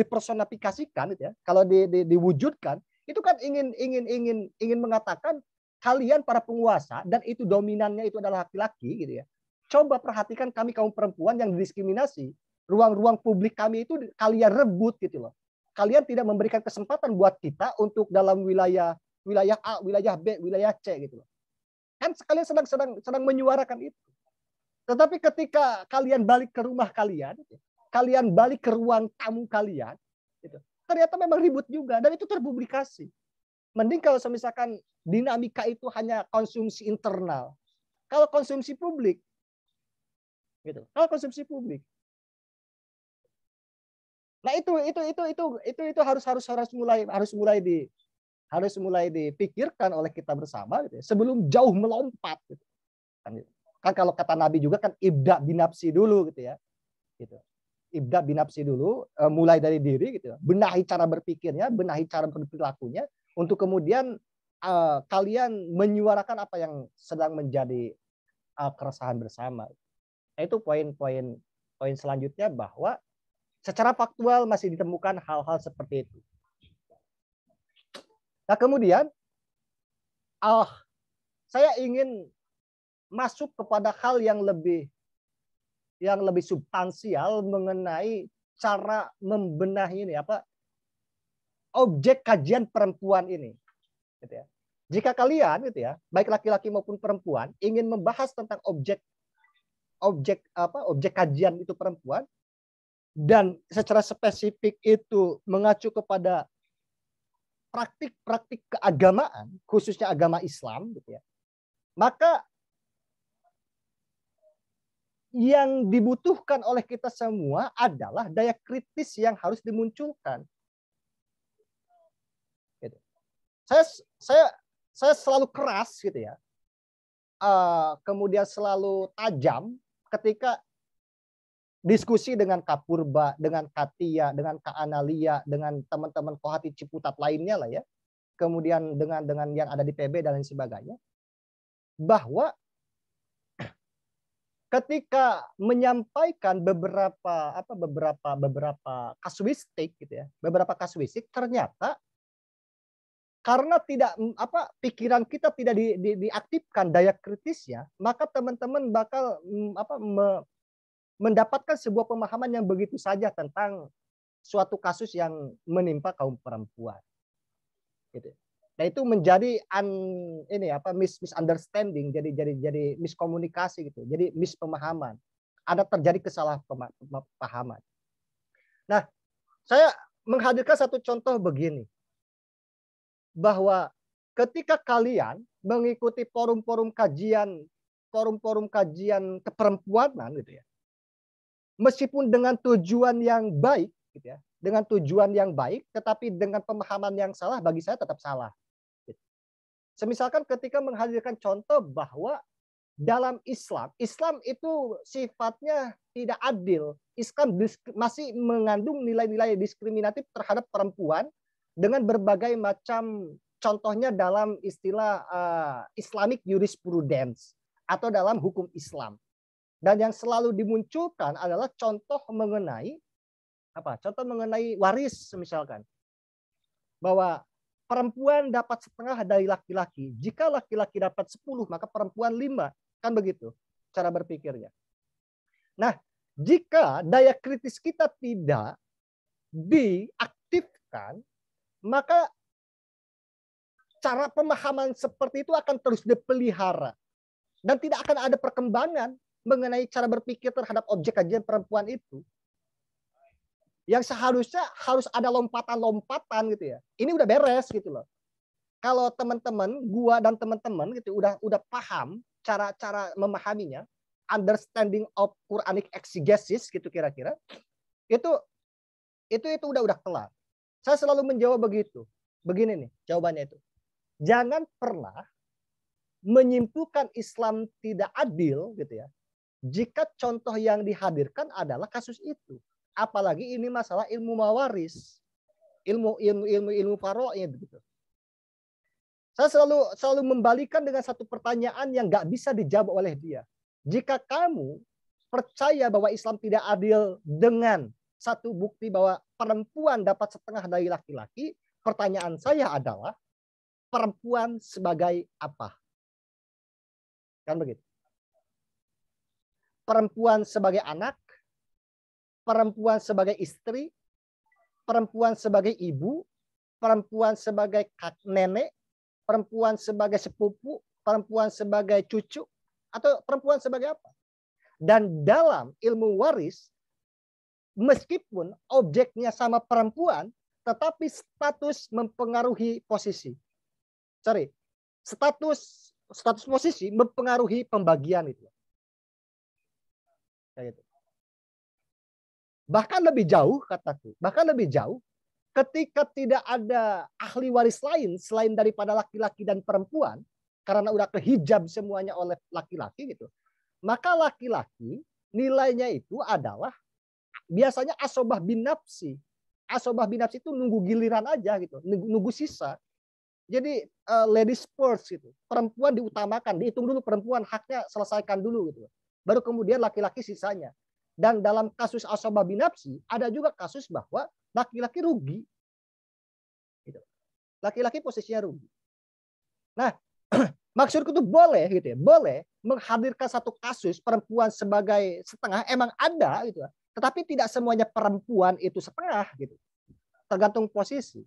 dipersonifikasikan gitu ya, kalau diwujudkan itu kan ingin mengatakan kalian para penguasa dan itu dominannya itu adalah laki-laki gitu ya. Coba perhatikan kami kaum perempuan yang didiskriminasi. Ruang-ruang publik kami itu kalian rebut gitu loh. Kalian tidak memberikan kesempatan buat kita untuk dalam wilayah A, wilayah B, wilayah C gitu loh. Kan kalian sedang menyuarakan itu. Tetapi ketika kalian balik ke rumah kalian, kalian balik ke ruang tamu kalian, gitu, ternyata memang ribut juga dan itu terpublikasi. Mending kalau misalkan dinamika itu hanya konsumsi internal. Kalau konsumsi publik, gitu. Kalau konsumsi publik. Nah itu harus mulai dipikirkan oleh kita bersama, gitu, sebelum jauh melompat. Gitu. Kan kalau kata Nabi juga kan ibda binafsi dulu, gitu ya. Gitu. Ibda binafsi dulu, mulai dari diri, gitu. Benahi cara berpikirnya, benahi cara berperilakunya. Untuk kemudian kalian menyuarakan apa yang sedang menjadi keresahan bersama. Itu poin selanjutnya, bahwa secara faktual masih ditemukan hal-hal seperti itu. Nah, kemudian saya ingin masuk kepada hal yang lebih substansial mengenai cara membenahi ini, objek kajian perempuan ini, gitu ya. Jika kalian, gitu ya, baik laki-laki maupun perempuan, ingin membahas tentang objek kajian itu perempuan, dan secara spesifik itu mengacu kepada praktik-praktik keagamaan, khususnya agama Islam, gitu ya, maka yang dibutuhkan oleh kita semua adalah daya kritis yang harus dimunculkan. Gitu. Saya selalu keras, gitu ya, kemudian selalu tajam ketika diskusi dengan Kak Purba, dengan Katia, dengan Kak Analia, dengan teman-teman Kohati Ciputat lainnya lah ya, kemudian dengan yang ada di PB dan lain sebagainya, bahwa ketika menyampaikan beberapa kasuistik, gitu ya, beberapa kasuistik, ternyata karena tidak pikiran kita tidak diaktifkan daya kritisnya, maka teman-teman bakal mendapatkan sebuah pemahaman yang begitu saja tentang suatu kasus yang menimpa kaum perempuan. Gitu. Nah, itu menjadi misunderstanding, jadi miskomunikasi gitu, jadi mispemahaman. Ada terjadi kesalahpahaman. Nah, saya menghadirkan satu contoh begini, bahwa ketika kalian mengikuti forum-forum kajian keperempuanan, gitu ya, meskipun dengan tujuan yang baik, gitu ya, dengan tujuan yang baik, tetapi dengan pemahaman yang salah, bagi saya tetap salah. Semisalkan ketika menghadirkan contoh bahwa dalam Islam itu sifatnya tidak adil. Islam masih mengandung nilai-nilai diskriminatif terhadap perempuan dengan berbagai macam, contohnya dalam istilah Islamic jurisprudence atau dalam hukum Islam. Dan yang selalu dimunculkan adalah contoh mengenai waris, misalkan. Bahwa perempuan dapat setengah dari laki-laki. Jika laki-laki dapat 10, maka perempuan 5. Kan begitu cara berpikirnya. Nah, jika daya kritis kita tidak diaktifkan, maka cara pemahaman seperti itu akan terus dipelihara. Dan tidak akan ada perkembangan mengenai cara berpikir terhadap objek kajian perempuan itu. Yang seharusnya harus ada lompatan-lompatan, gitu ya. Ini udah beres, gitu loh. Kalau teman-teman, gua dan teman-teman gitu udah paham cara memahaminya, understanding of Quranic exegesis gitu kira-kira, itu udah kelar. Saya selalu menjawab begitu. Begini nih jawabannya itu. Jangan pernah menyimpulkan Islam tidak adil, gitu ya, jika contoh yang dihadirkan adalah kasus itu. Apalagi ini masalah ilmu mawaris, ilmu faro'nya begitu. Saya selalu membalikan dengan satu pertanyaan yang nggak bisa dijawab oleh dia. Jika kamu percaya bahwa Islam tidak adil dengan satu bukti bahwa perempuan dapat setengah dari laki-laki, pertanyaan saya adalah perempuan sebagai apa? Kan begitu. Perempuan sebagai anak, perempuan sebagai istri, perempuan sebagai ibu, perempuan sebagai nenek, perempuan sebagai sepupu, perempuan sebagai cucu, atau perempuan sebagai apa? Dan dalam ilmu waris, meskipun objeknya sama perempuan, tetapi status mempengaruhi posisi. Status posisi mempengaruhi pembagian itu. Kayak gitu. Bahkan lebih jauh, kataku, ketika tidak ada ahli waris lain selain daripada laki-laki dan perempuan, karena udah kehijab semuanya oleh laki-laki gitu, maka laki-laki nilainya itu adalah biasanya asobah bin nafsi. Asobah bin nafsi itu nunggu giliran aja gitu, nunggu sisa. Jadi ladies first gitu. Perempuan diutamakan, dihitung dulu perempuan, haknya selesaikan dulu gitu. Baru kemudian laki-laki sisanya. Dan dalam kasus asabah binafsi ada juga kasus bahwa laki-laki rugi. Gitu. Laki-laki posisinya rugi. Nah, maksudku tuh boleh gitu ya, boleh menghadirkan satu kasus perempuan sebagai setengah, emang ada gitu. Tetapi tidak semuanya perempuan itu setengah gitu. Tergantung posisi.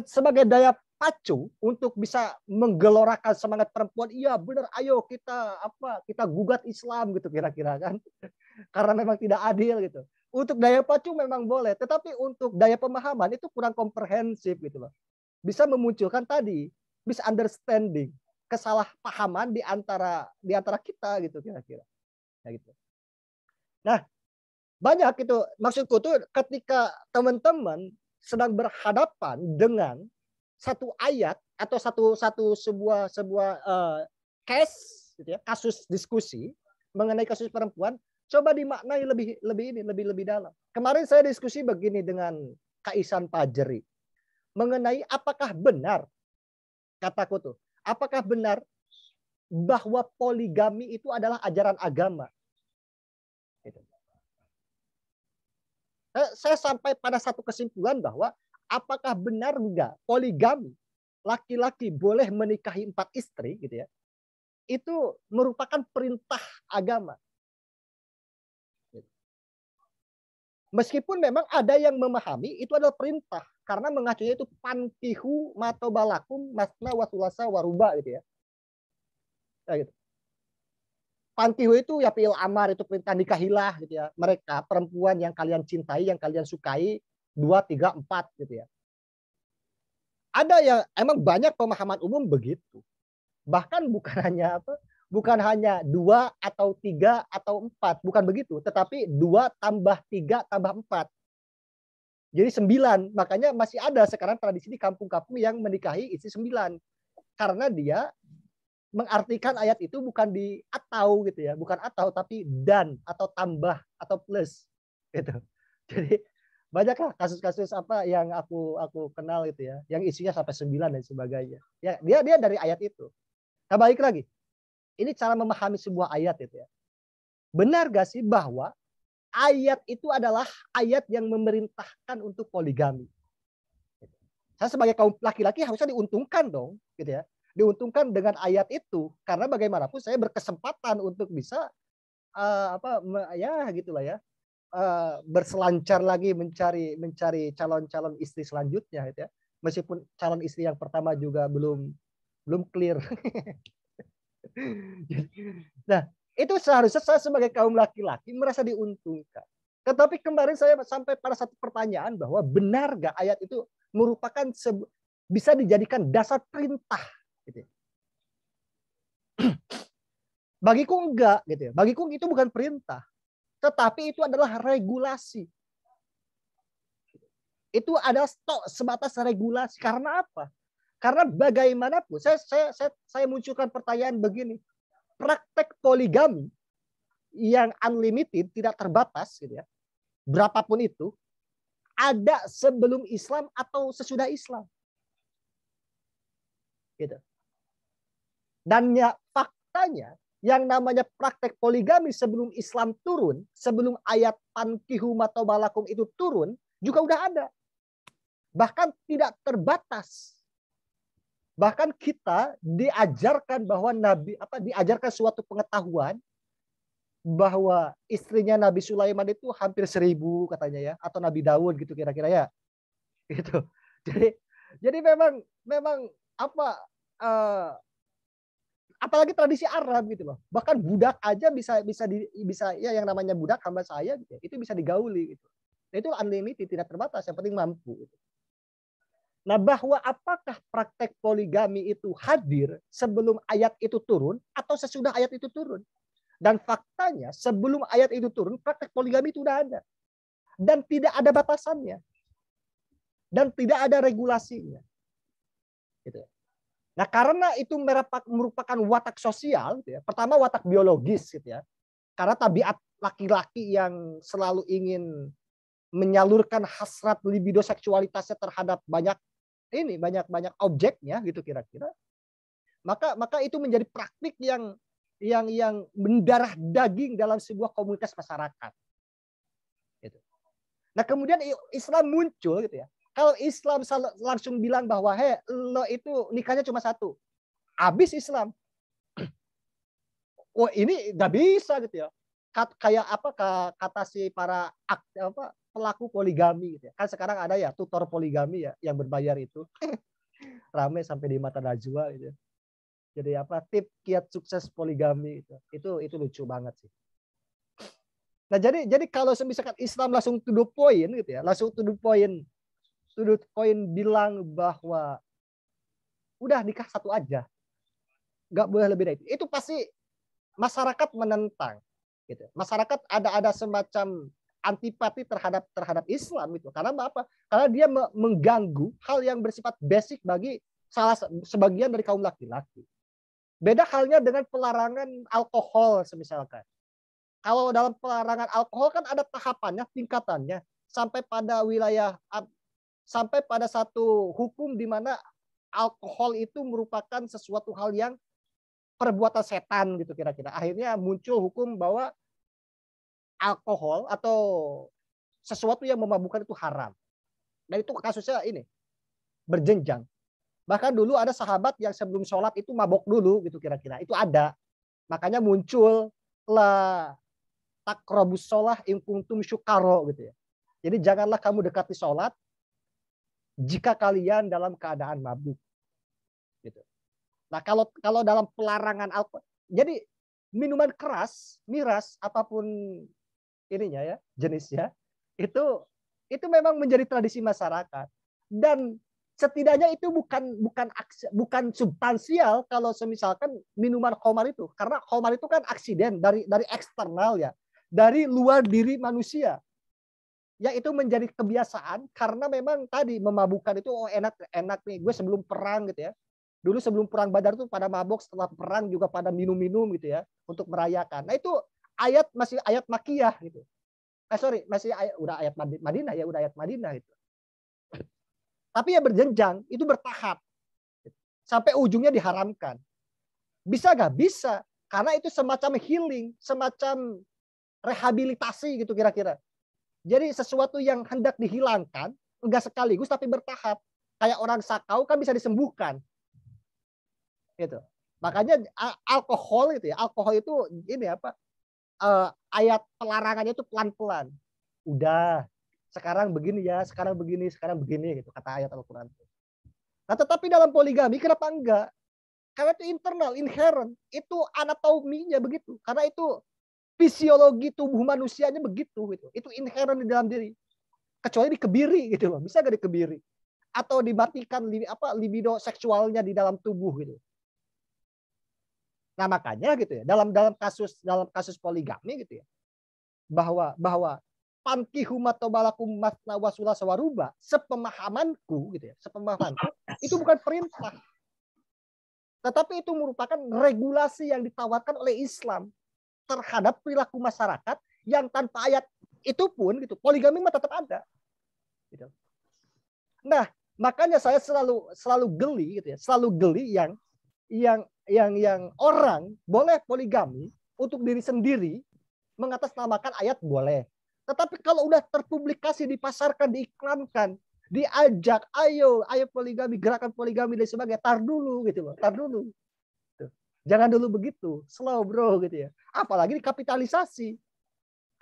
Sebagai daya pacu untuk bisa menggelorakan semangat perempuan, iya benar, ayo kita gugat Islam gitu kira-kira kan. Karena memang tidak adil gitu. Untuk daya pacu memang boleh, tetapi untuk daya pemahaman itu kurang komprehensif gitu loh. Bisa memunculkan tadi misunderstanding, kesalahpahaman di antara kita gitu kira-kira. Nah, banyak itu, maksudku tuh ketika teman-teman sedang berhadapan dengan satu ayat atau sebuah case gitu ya, kasus diskusi mengenai kasus perempuan, coba dimaknai lebih dalam. Kemarin saya diskusi begini dengan Kak Ihsan Pajeri mengenai apakah benar, kataku tuh, apakah benar bahwa poligami itu adalah ajaran agama? Gitu. Saya sampai pada satu kesimpulan bahwa apakah benar enggak poligami, laki-laki boleh menikahi 4 istri gitu ya, itu merupakan perintah agama. Meskipun memang ada yang memahami itu adalah perintah, karena mengacunya itu pankihu matobalakum masna wa thulatsa wa ruba gitu ya. Nah, gitu. Pankihu itu ya fi'il amar, itu perintah nikahilah gitu ya. Mereka perempuan yang kalian cintai, yang kalian sukai 2, 3, 4 gitu ya. Ada yang emang banyak pemahaman umum begitu. Bahkan bukan hanya 2 atau 3 atau 4, bukan begitu, tetapi 2 tambah 3 tambah 4. Jadi 9. Makanya masih ada sekarang tradisi di kampung-kampung yang menikahi istri 9. Karena dia mengartikan ayat itu bukan di atau gitu ya, bukan atau tapi dan atau tambah atau plus gitu. Jadi banyaklah kasus-kasus apa yang aku kenal itu ya, yang isinya sampai 9 dan sebagainya. Ya, dia dari ayat itu. Nah, balik lagi. Ini cara memahami sebuah ayat itu ya. Benar gak sih bahwa ayat itu adalah ayat yang memerintahkan untuk poligami? Saya sebagai kaum laki-laki harusnya diuntungkan dong, gitu ya. Diuntungkan dengan ayat itu, karena bagaimanapun saya berkesempatan untuk bisa berselancar lagi mencari calon-calon istri selanjutnya gitu ya. Meskipun calon istri yang pertama juga belum clear. Nah, itu seharusnya saya sebagai kaum laki-laki merasa diuntungkan. Tetapi kemarin saya sampai pada satu pertanyaan bahwa benar gak ayat itu merupakan bisa dijadikan dasar perintah gitu ya. Bagiku enggak gitu ya. Bagiku itu bukan perintah, tetapi itu adalah regulasi. Itu adalah sebatas regulasi. Karena apa? Karena bagaimanapun saya munculkan pertanyaan begini. Praktek poligami yang unlimited, tidak terbatas gitu ya. Berapapun itu ada sebelum Islam atau sesudah Islam. Gitu. Dan ya, faktanya yang namanya praktek poligami sebelum Islam turun, sebelum ayat pankihu matobalakum itu turun, juga udah ada. Bahkan tidak terbatas. Bahkan kita diajarkan bahwa diajarkan suatu pengetahuan bahwa istrinya Nabi Sulaiman itu hampir 1000 katanya ya, atau Nabi Daud gitu kira-kira ya. Gitu. Jadi memang apalagi tradisi Arab gitu loh. Bahkan budak aja bisa ya, yang namanya budak hamba saya gitu, itu bisa digauli gitu. Nah, itu unlimited, tidak terbatas, yang penting mampu gitu. Nah, bahwa apakah praktek poligami itu hadir sebelum ayat itu turun atau sesudah ayat itu turun? Dan faktanya sebelum ayat itu turun, praktek poligami itu sudah ada. Dan tidak ada batasannya. Dan tidak ada regulasinya. Gitu. Nah, karena itu merupakan watak sosial, gitu ya. Pertama watak biologis, gitu ya. Karena tabiat laki-laki yang selalu ingin menyalurkan hasrat libido seksualitasnya terhadap banyak ini banyak objeknya gitu kira-kira. Maka itu menjadi praktik yang mendarah daging dalam sebuah komunitas masyarakat. Gitu. Nah kemudian Islam muncul gitu ya. Kalau Islam langsung bilang bahwa lo itu nikahnya cuma satu, habis Islam. Oh ini nggak bisa gitu ya. Kayak apa kata si para pelaku poligami gitu ya. Kan sekarang ada ya tutor poligami ya yang berbayar itu. Rame sampai di mata Najwa gitu. Jadi tip kiat sukses poligami itu lucu banget sih. Nah jadi kalau misalkan Islam langsung to the point gitu ya, langsung to the point bilang bahwa udah nikah satu aja, nggak boleh lebih dari itu. Itu pasti masyarakat menentang. Gitu. Masyarakat ada semacam antipati terhadap Islam itu. Karena apa? Karena dia mengganggu hal yang bersifat basic bagi sebagian dari kaum laki-laki. Beda halnya dengan pelarangan alkohol misalkan. Kalau dalam pelarangan alkohol kan ada tahapannya, tingkatannya sampai pada satu hukum di mana alkohol itu merupakan sesuatu hal yang perbuatan setan gitu kira-kira. Akhirnya muncul hukum bahwa alkohol atau sesuatu yang memabukkan itu haram. Dan itu kasusnya ini berjenjang. Bahkan dulu ada sahabat yang sebelum sholat itu mabok dulu gitu kira-kira. Itu ada. Makanya muncul lah takrobus sholah in kuntum syukaro gitu ya. Jadi janganlah kamu dekati sholat jika kalian dalam keadaan mabuk. Gitu. Nah kalau dalam pelarangan alkohol, jadi minuman keras, miras apapun ininya ya jenisnya itu memang menjadi tradisi masyarakat dan setidaknya itu bukan substansial kalau misalkan minuman khamar itu, karena khamar itu kan aksiden dari eksternal ya, dari luar diri manusia. Ya itu menjadi kebiasaan karena memang tadi memabukkan itu enak nih. Gue sebelum perang gitu ya. Dulu sebelum perang Badar tuh pada mabok, setelah perang juga pada minum-minum gitu ya untuk merayakan. Nah itu masih ayat Makkiyah gitu. Masih ayat Madinah ya, udah ayat Madinah itu. Tapi ya berjenjang, itu bertahap. Sampai ujungnya diharamkan. Bisa nggak? Bisa. Karena itu semacam healing, semacam rehabilitasi gitu kira-kira. Jadi sesuatu yang hendak dihilangkan, enggak sekaligus tapi bertahap. Kayak orang sakau kan bisa disembuhkan. Gitu. Makanya alkohol itu ya, alkohol itu ini ayat pelarangannya itu pelan-pelan. Udah, sekarang begini ya, sekarang begini gitu kata ayat Al-Qur'an. Nah, tetapi dalam poligami kenapa enggak? Karena itu internal, inherent, itu anatominya begitu. Karena itu fisiologi tubuh manusianya begitu gitu. Itu inherent di dalam diri. Kecuali dikebiri gitu loh. Bisa enggak dikebiri? Atau dimatikan libido seksualnya di dalam tubuh gitu. Nah, makanya gitu ya, dalam kasus poligami gitu ya. Bahwa pankihu matobalakum masna wasula sawaruba, sepemahamanku gitu ya, itu bukan perintah. Tetapi itu merupakan regulasi yang ditawarkan oleh Islam terhadap perilaku masyarakat yang tanpa ayat itu pun gitu, poligami mah tetap ada. Gitu. Nah, makanya saya selalu geli gitu ya, selalu geli yang orang boleh poligami untuk diri sendiri, mengatasnamakan ayat boleh. Tetapi kalau udah terpublikasi, dipasarkan, diiklankan, diajak, ayo poligami, gerakan poligami dan sebagainya, tar dulu gitu loh, tar dulu. Tuh. Jangan dulu begitu, slow bro gitu ya. Apalagi dikapitalisasi.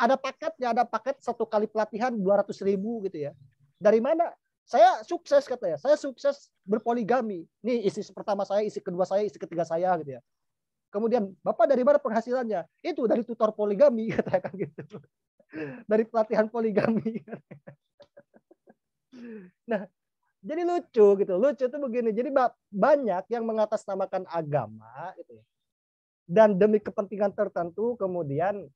Ada paketnya, ada paket 1 kali pelatihan 200.000 gitu ya. Dari mana? Saya sukses katanya, saya sukses berpoligami. Nih istri pertama saya, istri kedua saya, istri ketiga saya gitu ya. Kemudian, Bapak dari mana penghasilannya? Itu dari tutor poligami katakan gitu. Dari pelatihan poligami. Nah, jadi lucu gitu. Lucu itu begini. Jadi banyak yang mengatasnamakan agama gitu ya. Dan demi kepentingan tertentu kemudian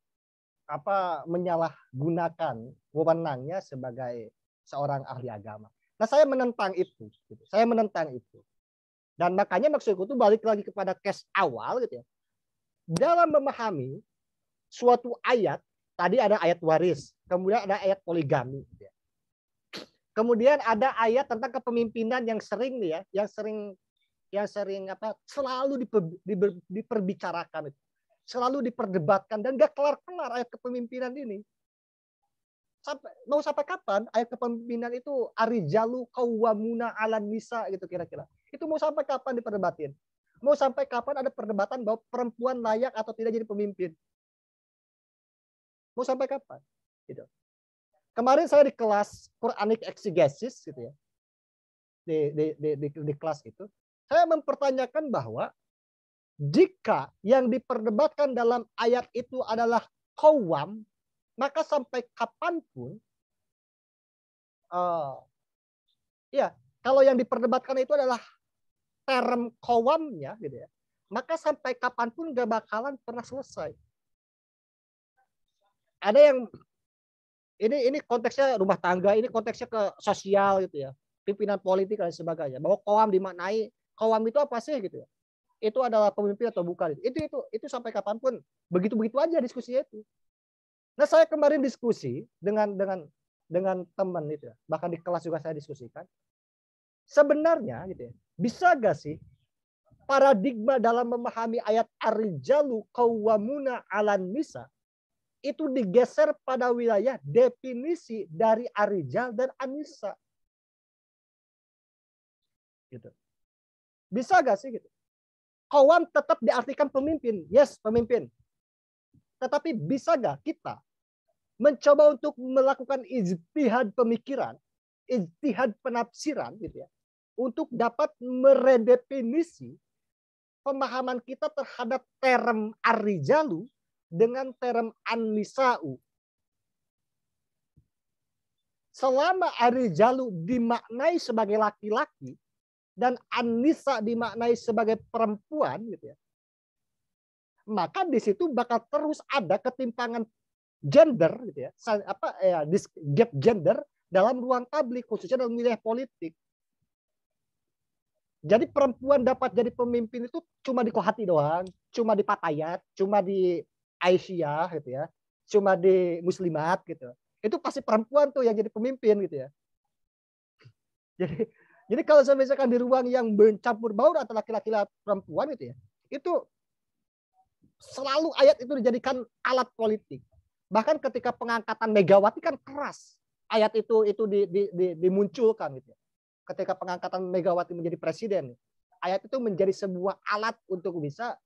menyalahgunakan wewenangnya sebagai seorang ahli agama. Nah, saya menentang itu. Gitu. Saya menentang itu. Dan makanya maksudku itu balik lagi kepada case awal gitu ya. Dalam memahami suatu ayat, tadi ada ayat waris, kemudian ada ayat poligami. Gitu ya. Kemudian ada ayat tentang kepemimpinan yang sering nih ya, yang sering selalu diperbicarakan itu. Selalu diperdebatkan dan gak kelar-kelar ayat kepemimpinan ini. Mau sampai kapan ayat kepemimpinan itu arijalu qawwamuna 'alan nisa gitu kira-kira. Itu mau sampai kapan diperdebatin? Mau sampai kapan ada perdebatan bahwa perempuan layak atau tidak jadi pemimpin? Mau sampai kapan? Gitu. Kemarin saya di kelas Quranic Exegesis gitu ya. Di kelas itu, saya mempertanyakan bahwa jika yang diperdebatkan dalam ayat itu adalah qawwam, maka sampai kapanpun ya, kalau yang diperdebatkan itu adalah term qawwamnya gitu ya, maka sampai kapanpun gak bakalan pernah selesai. Ada yang ini konteksnya rumah tangga, ini konteksnya ke sosial gitu ya, pimpinan politik dan sebagainya. Bahwa qawwam dimaknai, qawwam itu apa sih gitu ya? Itu adalah pemimpin atau bukan? Itu sampai kapanpun begitu-begitu aja diskusinya itu. Nah, saya kemarin diskusi dengan teman itu ya, bahkan di kelas juga saya diskusikan. Sebenarnya gitu ya, bisa gak sih paradigma dalam memahami ayat ar-rijalu qawwamuna 'alan nisa itu digeser pada wilayah definisi dari ar-rijal dan an-nisa. Gitu. Bisa gak sih gitu? Qawwam tetap diartikan pemimpin. Yes, pemimpin. Tetapi bisa gak kita mencoba untuk melakukan ijtihad pemikiran, ijtihad penafsiran gitu ya, untuk dapat meredefinisi pemahaman kita terhadap term ar-rijalu dengan term an-nisa'u. Selama ar-rijalu dimaknai sebagai laki-laki dan an-nisa dimaknai sebagai perempuan gitu ya, maka di situ bakal terus ada ketimpangan gender gitu ya, gap gender dalam ruang publik, khususnya dalam wilayah politik. Jadi perempuan dapat jadi pemimpin itu cuma di Kohati doang, cuma di Patayat, cuma di Aisyah gitu ya, cuma di Muslimat gitu. Itu pasti perempuan tuh yang jadi pemimpin gitu ya. Jadi kalau saya misalkan di ruang yang mencampur baur antara laki-laki dan perempuan gitu ya, itu selalu ayat itu dijadikan alat politik. Bahkan ketika pengangkatan Megawati kan keras ayat itu dimunculkan gitu ya. Ketika pengangkatan Megawati menjadi presiden, ayat itu menjadi sebuah alat untuk bisa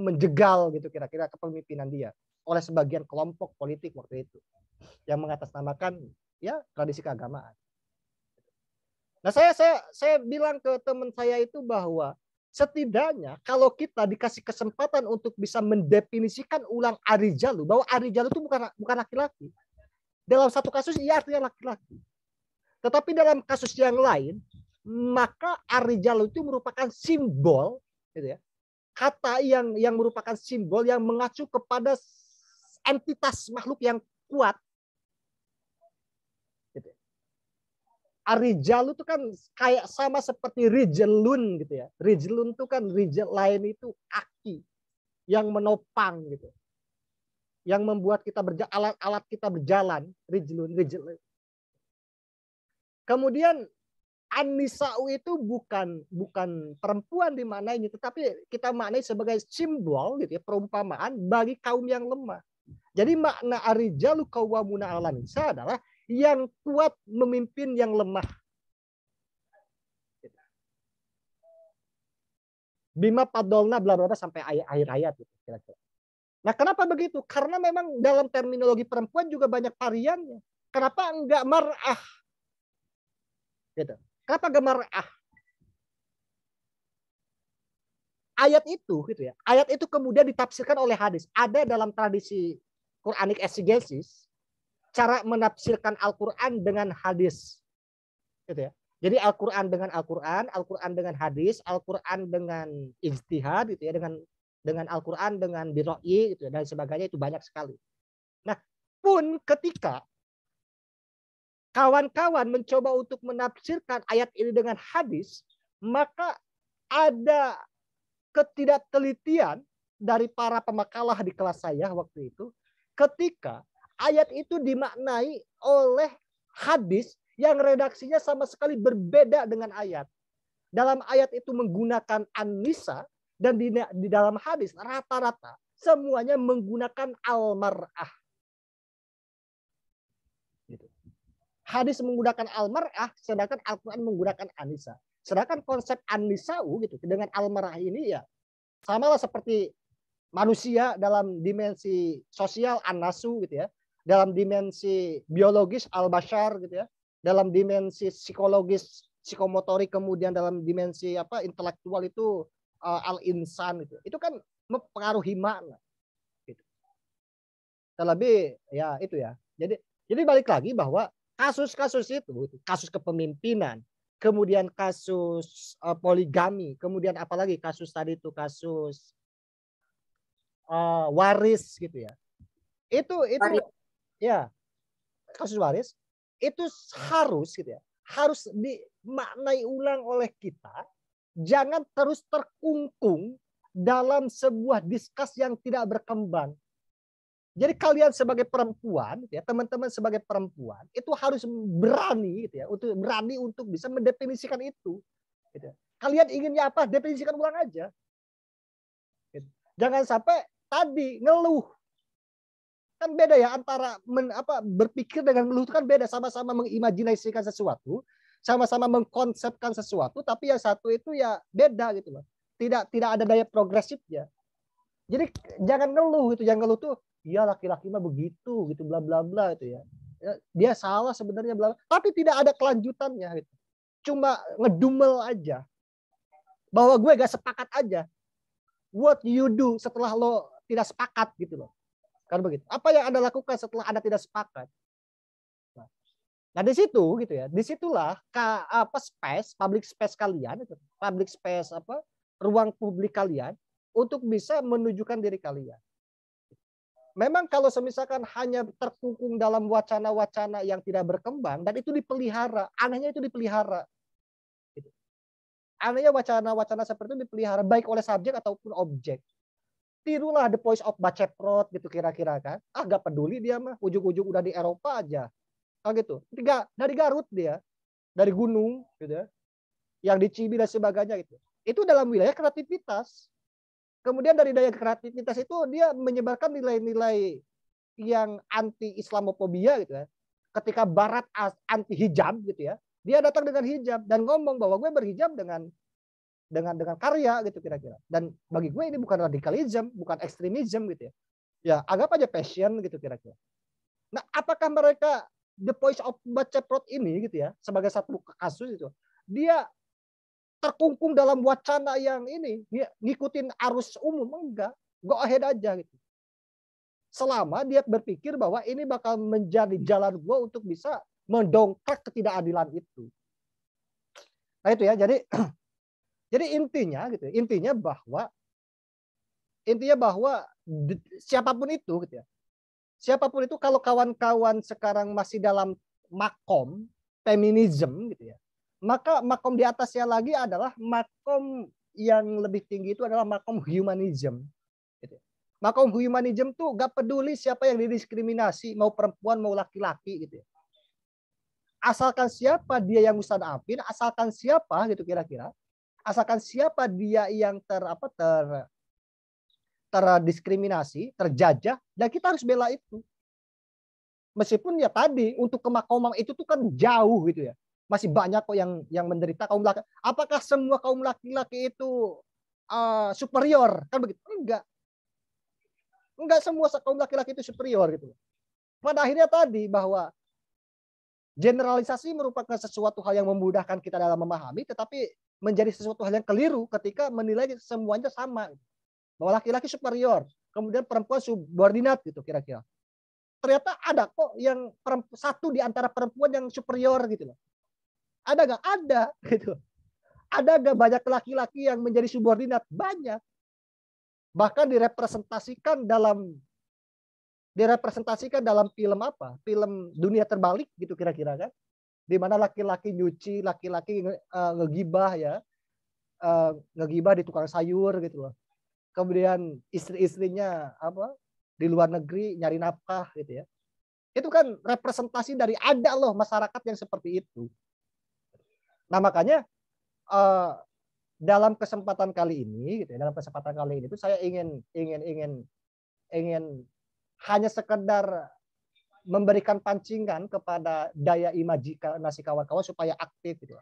menjegal gitu kira-kira kepemimpinan dia oleh sebagian kelompok politik waktu itu yang mengatasnamakan ya tradisi keagamaan. Nah, saya bilang ke teman saya itu bahwa setidaknya kalau kita dikasih kesempatan untuk bisa mendefinisikan ulang ar-rijalu, bahwa ar-rijalu itu bukan laki-laki. Dalam satu kasus ia artinya laki-laki. Tetapi dalam kasus yang lain, maka ar-rijalu itu merupakan simbol gitu ya. Kata yang merupakan simbol yang mengacu kepada entitas makhluk yang kuat. Gitu. Ar-rijalu itu kan kayak sama seperti rijelun gitu ya. Rijelun itu kan rijel lain itu kaki yang menopang gitu. Yang membuat kita alat kita berjalan, rijelun. Kemudian an-nisa'u itu bukan perempuan dimaknainya, tetapi kita maknai sebagai simbol gitu ya, perumpamaan bagi kaum yang lemah. Jadi makna ar-rijalu qawwamuna 'alan nisa adalah yang kuat memimpin yang lemah. Bima padolna bla bla sampai akhir ayat gitu kira-kira. Nah, kenapa begitu? Karena memang dalam terminologi perempuan juga banyak variannya. Kenapa enggak mar'ah? Gitu. Kenapa enggak mar'ah? Ayat itu gitu ya. Ayat itu kemudian ditafsirkan oleh hadis. Ada dalam tradisi Quranic exegesis cara menafsirkan Al-Qur'an dengan hadis. Gitu ya. Jadi Al-Qur'an dengan Al-Qur'an, Al-Qur'an dengan hadis, Al-Qur'an dengan ijtihad gitu ya, dengan Al-Qur'an dengan biroi gitu ya, dan sebagainya, itu banyak sekali. Nah, pun ketika kawan-kawan mencoba untuk menafsirkan ayat ini dengan hadis, maka ada ketidaktelitian dari para pemakalah di kelas saya waktu itu ketika ayat itu dimaknai oleh hadis yang redaksinya sama sekali berbeda dengan ayat. Dalam ayat itu menggunakan an-nisa, dan di dalam hadis rata-rata semuanya menggunakan al-mar'ah. Gitu. Hadis menggunakan al-mar'ah, sedangkan Al-Quran menggunakan an-nisa. Sedangkan konsep an-nisa'u gitu dengan al-mar'ah ini ya samalah seperti manusia dalam dimensi sosial an-nasu gitu ya, dalam dimensi biologis al-bashar gitu ya, dalam dimensi psikologis psikomotorik, kemudian dalam dimensi intelektual itu al-insan itu. Itu kan mempengaruhi makna. Gitu. Terlebih ya itu ya. Jadi balik lagi bahwa kasus-kasus itu, kasus kepemimpinan, kemudian kasus poligami, kemudian apalagi kasus tadi itu kasus waris gitu ya. Itu ya kasus waris itu harus gitu ya, harus dimaknai ulang oleh kita. Jangan terus terkungkung dalam sebuah diskus yang tidak berkembang. Jadi kalian sebagai perempuan, gitu ya, teman-teman sebagai perempuan itu harus berani, gitu ya, berani untuk bisa mendefinisikan itu. Gitu ya. Kalian inginnya apa? Definisikan ulang aja. Gitu. Jangan sampai tadi ngeluh. Kan beda ya antara berpikir dengan ngeluh itu kan beda. Sama-sama mengimajinasikan sesuatu, sama-sama mengkonsepkan sesuatu, tapi yang satu itu ya beda gitu loh. Tidak ada daya progresifnya. Jadi jangan ngeluh gitu, jangan ngeluh tuh, ya laki-laki mah begitu gitu, bla bla bla itu ya. Dia salah sebenarnya bla, tapi tidak ada kelanjutannya gitu. Cuma ngedumel aja. Bahwa gue gak sepakat aja. What you do setelah lo tidak sepakat gitu loh. Kan begitu. Apa yang Anda lakukan setelah Anda tidak sepakat? Nah di situ gitu ya, disitulah public space kalian, public space ruang publik kalian untuk bisa menunjukkan diri kalian. Memang kalau misalkan hanya terkungkung dalam wacana-wacana yang tidak berkembang dan itu dipelihara, anehnya itu dipelihara. Gitu. Anehnya wacana-wacana seperti itu dipelihara baik oleh subjek ataupun objek. Tirulah the voice of Baceprot gitu kira-kira kan. Gak peduli dia mah, ujung-ujung udah di Eropa aja. Gitu. Dari Garut dia, dari gunung gitu ya, yang di Cibi dan sebagainya gitu. Itu dalam wilayah kreativitas. Kemudian dari daya kreativitas itu dia menyebarkan nilai-nilai yang anti Islamofobia gitu ya. Ketika Barat anti hijab gitu ya, dia datang dengan hijab dan ngomong bahwa gue berhijab dengan karya gitu kira-kira. Dan bagi gue ini bukan radikalisme, bukan ekstremisme gitu ya. Ya anggap aja passion gitu kira-kira. Nah apakah mereka the voice of Baceprot ini gitu ya, sebagai satu kasus itu, dia terkungkung dalam wacana yang ini, ngikutin arus umum? Enggak, go ahead aja gitu. Selama dia berpikir bahwa ini bakal menjadi jalan gua untuk bisa mendongkrak ketidakadilan itu. Nah itu ya, jadi intinya gitu, intinya bahwa siapapun itu gitu ya. Siapapun itu kalau kawan-kawan sekarang masih dalam makom feminisme gitu ya, maka makom di atasnya lagi adalah makom yang lebih tinggi itu adalah makom humanism. Gitu. Makom humanism tuh gak peduli siapa yang didiskriminasi, mau perempuan mau laki-laki gitu ya. Asalkan siapa dia yang mustadafin, asalkan siapa gitu kira-kira, asalkan siapa dia yang terdiskriminasi, terjajah, dan kita harus bela itu. Meskipun ya tadi untuk kemakoman itu tuh kan jauh gitu ya. Masih banyak kok yang menderita kaum laki. Apakah semua kaum laki-laki itu superior? Kan begitu? Enggak. Enggak semua kaum laki-laki itu superior gitu. Pada akhirnya tadi bahwa generalisasi merupakan sesuatu hal yang memudahkan kita dalam memahami, tetapi menjadi sesuatu hal yang keliru ketika menilai semuanya sama. Bahwa laki-laki superior, kemudian perempuan subordinat gitu kira-kira. Ternyata ada kok yang satu di antara perempuan yang superior gitu loh. Ada nggak? Ada gitu. Ada nggak banyak laki-laki yang menjadi subordinat? Banyak. Bahkan direpresentasikan dalam film apa? Film Dunia Terbalik gitu kira-kira kan? Di mana laki-laki nyuci, laki-laki ngegibah ya, ngegibah di tukang sayur gitu loh. Kemudian istri-istrinya di luar negeri nyari nafkah gitu ya. Itu kan representasi dari ada loh masyarakat yang seperti itu. Nah makanya dalam kesempatan kali ini, gitu ya, dalam kesempatan kali ini itu saya ingin hanya sekedar memberikan pancingan kepada daya imajinasi kawan-kawan supaya aktif, gitu.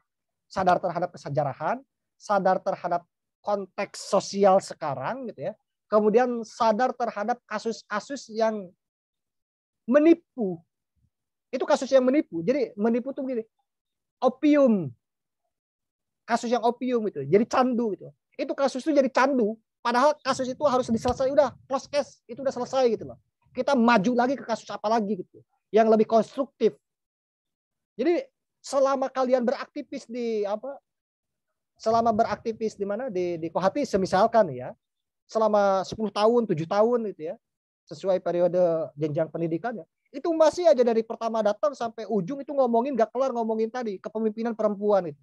Sadar terhadap kesejarahan, sadar terhadap konteks sosial sekarang, gitu ya. Kemudian sadar terhadap kasus-kasus yang menipu. Itu kasus yang menipu. Jadi menipu tuh begini, opium, kasus yang opium itu, jadi candu gitu. Itu kasus itu jadi candu, padahal kasus itu harus diselesaikan, udah close case, itu udah selesai gitu loh. Kita maju lagi ke kasus apa lagi gitu, yang lebih konstruktif. Jadi selama kalian beraktivis di apa? Selama beraktivis di mana di Kohati semisalkan ya, selama 10 tahun, 7 tahun gitu ya, sesuai periode jenjang pendidikannya, itu masih aja dari pertama datang sampai ujung itu ngomongin gak kelar ngomongin tadi kepemimpinan perempuan itu.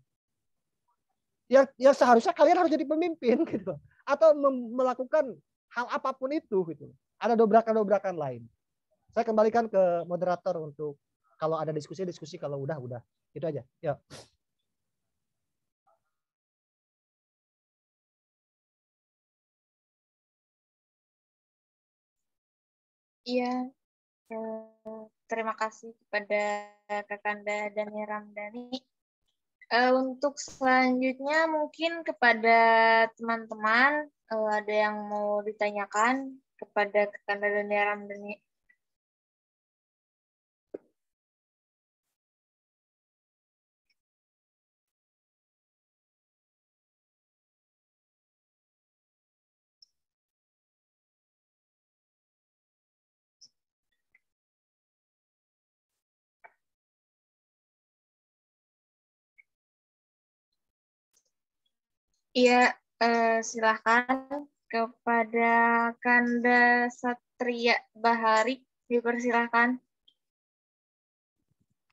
Yang seharusnya kalian harus jadi pemimpin gitu, atau melakukan hal apapun itu gitu. Ada dobrakan-dobrakan lain. Saya kembalikan ke moderator untuk kalau ada diskusi, kalau udah itu aja. Ya.
Iya, terima kasih kepada Kakanda Dani Ramdhani. Untuk selanjutnya mungkin kepada teman-teman ada yang mau ditanyakan kepada Kakanda Dani Ramdhani. Iya, silakan kepada Kanda Satria Bahari, dipersilakan.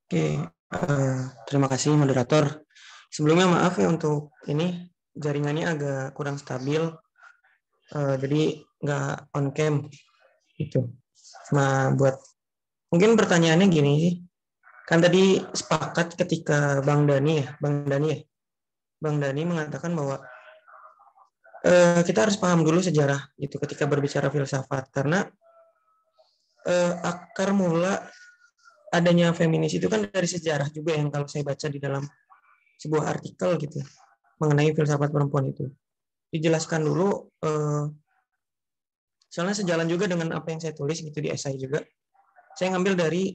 Oke, terima kasih moderator. Sebelumnya maaf ya untuk ini jaringannya agak kurang stabil, jadi nggak on cam itu. Nah, buat mungkin pertanyaannya gini sih, kan tadi sepakat ketika Bang Dani mengatakan bahwa kita harus paham dulu sejarah gitu ketika berbicara filsafat, karena akar mula adanya feminis itu kan dari sejarah juga yang kalau saya baca di dalam sebuah artikel gitu mengenai filsafat perempuan itu dijelaskan dulu, soalnya sejalan juga dengan apa yang saya tulis gitu di esai juga. Saya ngambil dari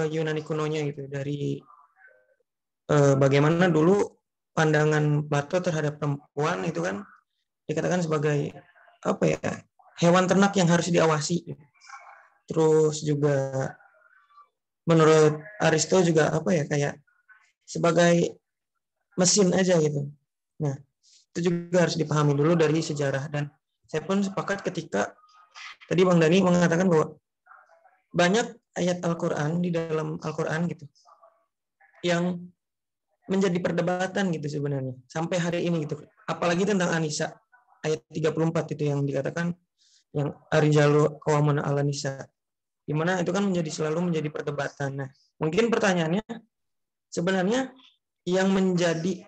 Yunani kunonya gitu, dari bagaimana dulu pandangan Plato terhadap perempuan itu kan dikatakan sebagai apa ya, hewan ternak yang harus diawasi. Terus juga menurut Aristo juga apa ya, kayak sebagai mesin aja gitu. Nah, itu juga harus dipahami dulu dari sejarah. Dan saya pun sepakat ketika tadi Bang Dani mengatakan bahwa banyak ayat Al-Quran di dalam Al-Quran gitu yang menjadi perdebatan gitu sebenarnya sampai hari ini gitu. Apalagi tentang Anisa ayat 34 itu yang dikatakan yang Arijalu Qawamuna ala Nisa, di mana itu kan selalu menjadi perdebatan. Nah, mungkin pertanyaannya sebenarnya yang menjadi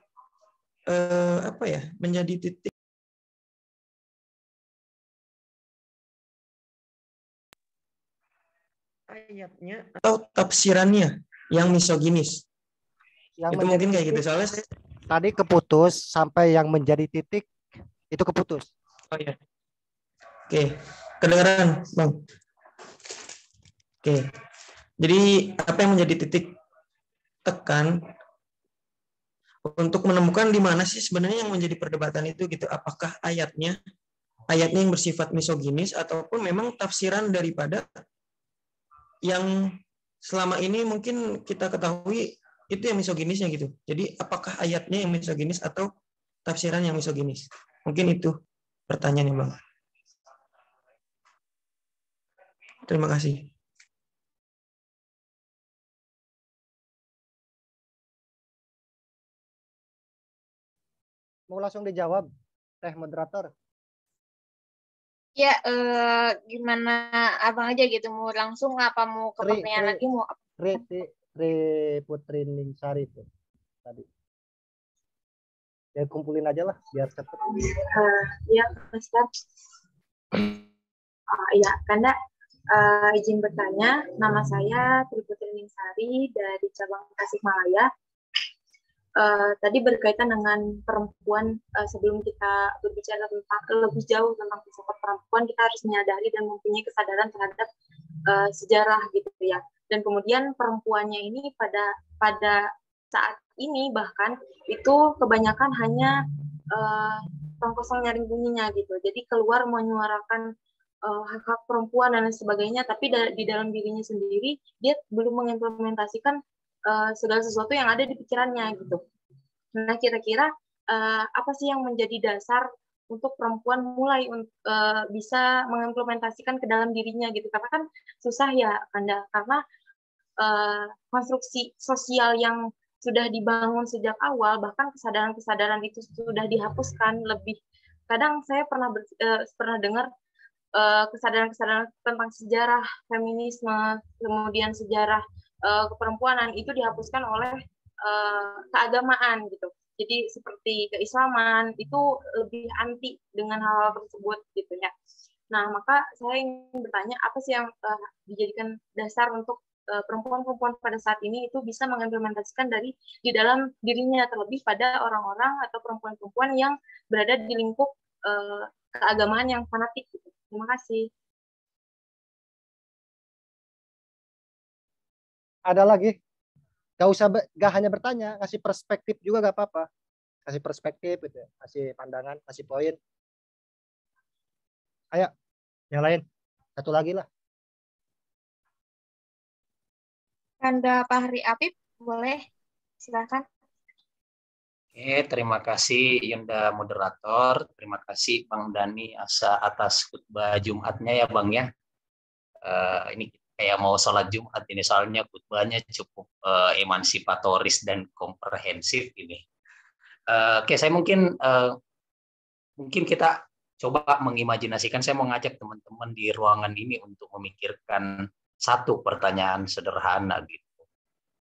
menjadi titik ayatnya atau tafsirannya yang misoginis.
Yang
itu mungkin kayak gitu, soalnya saya
tadi keputus sampai yang menjadi titik itu keputus.
oh ya, oke, kedengaran Bang. Oke, jadi apa yang menjadi titik tekan untuk menemukan di mana sih sebenarnya yang menjadi perdebatan itu gitu, apakah ayatnya yang bersifat misoginis ataupun memang tafsiran daripada yang selama ini mungkin kita ketahui itu yang misoginisnya gitu. Jadi apakah ayatnya yang misoginis atau tafsiran yang misoginis? Mungkin itu pertanyaannya Bang. Terima kasih.
Mau langsung dijawab, Teh moderator?
Ya, gimana abang aja gitu, mau langsung apa mau ke pertanyaan lagi, mau apa?
Putri Ningsari itu tadi. Ya kumpulin aja lah biar cepet.
Ya, Ustaz. Ya, Kanda, izin bertanya, nama saya Tri Putri Ningsari dari cabang Tasikmalaya. Tadi berkaitan dengan perempuan, sebelum kita berbicara tentang lebih jauh tentang filsafat perempuan, kita harus menyadari dan mempunyai kesadaran terhadap sejarah gitu ya. Dan kemudian perempuannya ini pada saat ini bahkan itu kebanyakan hanya tong kosong nyaring bunyinya gitu. Jadi keluar menyuarakan hak-hak perempuan dan lain sebagainya, tapi di dalam dirinya sendiri dia belum mengimplementasikan segala sesuatu yang ada di pikirannya gitu. Nah, kira-kira apa sih yang menjadi dasar untuk perempuan mulai bisa mengimplementasikan ke dalam dirinya gitu? Karena kan susah ya, Kanda, karena konstruksi sosial yang sudah dibangun sejak awal, bahkan kesadaran-kesadaran itu sudah dihapuskan. Lebih kadang saya pernah dengar kesadaran-kesadaran tentang sejarah feminisme, kemudian sejarah keperempuanan itu dihapuskan oleh keagamaan gitu. Jadi seperti keislaman itu lebih anti dengan hal-hal tersebut gitu ya. Nah, maka saya ingin bertanya apa sih yang dijadikan dasar untuk perempuan-perempuan pada saat ini itu bisa mengimplementasikan di dalam dirinya, terlebih pada orang-orang atau perempuan-perempuan yang berada di lingkup keagamaan yang fanatik gitu. Terima kasih.
Ada lagi? Gak hanya bertanya, kasih perspektif juga gak apa-apa. Kasih perspektif gitu ya, kasih pandangan, kasih poin. Ayo, yang lain. Satu lagi lah.
Kanda Fahri Apip, boleh? Silakan.
Oke, terima kasih Yunda moderator. Terima kasih Bang Dani atas khutbah Jumatnya ya Bang ya. Ini kayak mau sholat Jumat ini, soalnya khutbahnya cukup emansipatoris dan komprehensif ini. Oke, saya mungkin kita coba mengimajinasikan, saya mau ngajak teman-teman di ruangan ini untuk memikirkan satu pertanyaan sederhana gitu.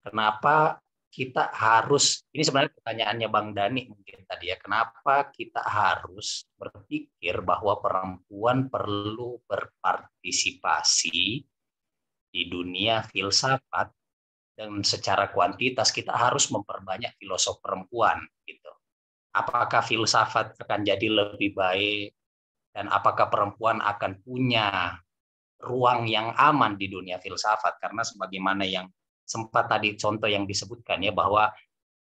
Kenapa kita harus, ini sebenarnya pertanyaannya Bang Dani mungkin tadi ya, kenapa kita harus berpikir bahwa perempuan perlu berpartisipasi di dunia filsafat, dan secara kuantitas kita harus memperbanyak filosof perempuan gitu. Apakah filsafat akan jadi lebih baik, dan apakah perempuan akan punya ruang yang aman di dunia filsafat? Karena sebagaimana yang sempat tadi contoh yang disebutkan ya, bahwa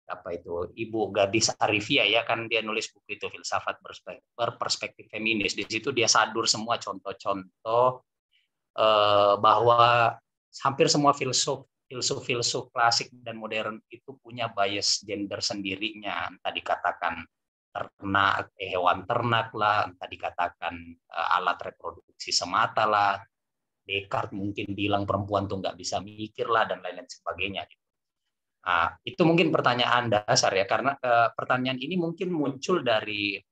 apa itu Ibu Gadis Arifia ya kan, dia nulis buku itu Filsafat Berperspektif Feminis. Di situ dia sadur semua contoh-contoh bahwa hampir semua filsuf klasik dan modern itu punya bias gender sendirinya. Entah dikatakan hewan ternak lah, entah dikatakan alat reproduksi semata lah. Descartes mungkin bilang perempuan tuh nggak bisa mikir lah, dan lain-lain sebagainya. Nah, itu mungkin pertanyaan dasar ya, karena pertanyaan ini mungkin muncul dari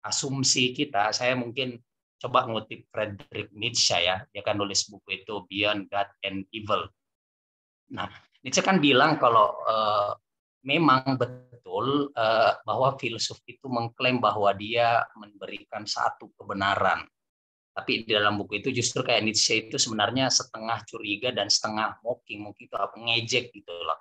asumsi kita. Saya mungkin coba ngutip Friedrich Nietzsche ya, dia kan nulis buku itu Beyond God and Evil. Nah, Nietzsche kan bilang kalau memang betul bahwa filsuf itu mengklaim bahwa dia memberikan satu kebenaran. Tapi di dalam buku itu justru kayak Nietzsche itu sebenarnya setengah curiga dan setengah mocking, mungkin itu apa, ngejek gitu loh.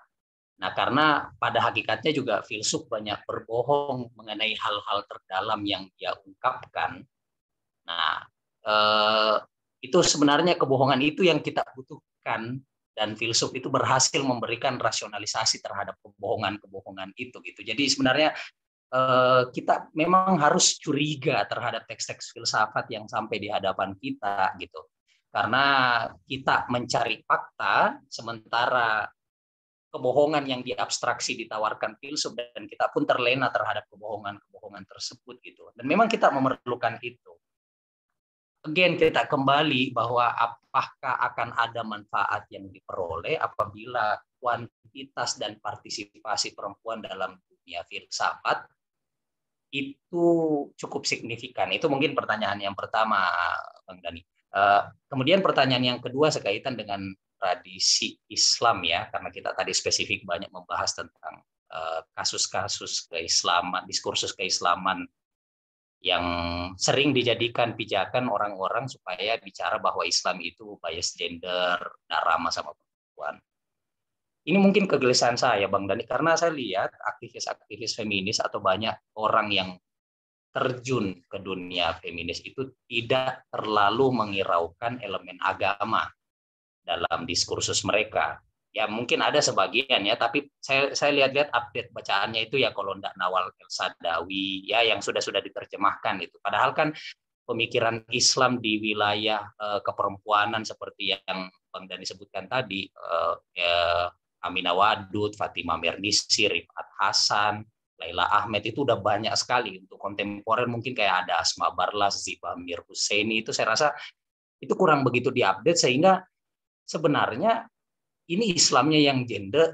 Nah, karena pada hakikatnya juga filsuf banyak berbohong mengenai hal-hal terdalam yang dia ungkapkan. Nah, itu sebenarnya kebohongan itu yang kita butuhkan, dan filsuf itu berhasil memberikan rasionalisasi terhadap kebohongan-kebohongan itu gitu. Jadi sebenarnya kita memang harus curiga terhadap teks-teks filsafat yang sampai di hadapan kita gitu. Karena kita mencari fakta, sementara kebohongan yang diabstraksi ditawarkan filsuf, dan kita pun terlena terhadap kebohongan-kebohongan tersebut gitu. Dan memang kita memerlukan itu. Again, kita kembali bahwa apakah akan ada manfaat yang diperoleh apabila kuantitas dan partisipasi perempuan dalam dunia filsafat itu cukup signifikan? Itu mungkin pertanyaan yang pertama, Bang Dani. Kemudian pertanyaan yang kedua sekaitan dengan tradisi Islam ya, karena kita tadi spesifik banyak membahas tentang kasus-kasus keislaman, diskursus keislaman yang sering dijadikan pijakan orang-orang supaya bicara bahwa Islam itu bias gender, tidak ramah sama perempuan. Ini mungkin kegelisahan saya, Bang Dani, karena saya lihat aktivis-aktivis feminis atau banyak orang yang terjun ke dunia feminis itu tidak terlalu mengiraukan elemen agama dalam diskursus mereka. Ya mungkin ada sebagian ya, tapi saya lihat-lihat update bacaannya itu ya kalau ndak Nawal El-Sadawi ya yang sudah diterjemahkan itu. Padahal kan pemikiran Islam di wilayah keperempuanan seperti yang Bang Dani sebutkan tadi, Aminah Wadud, Fatimah Mernisi, Rifat Hasan, Laila Ahmed itu udah banyak sekali. Untuk kontemporer mungkin kayak ada Asma Barlas, Ziba Mir Husaini, itu saya rasa itu kurang begitu diupdate sehingga sebenarnya ini Islamnya yang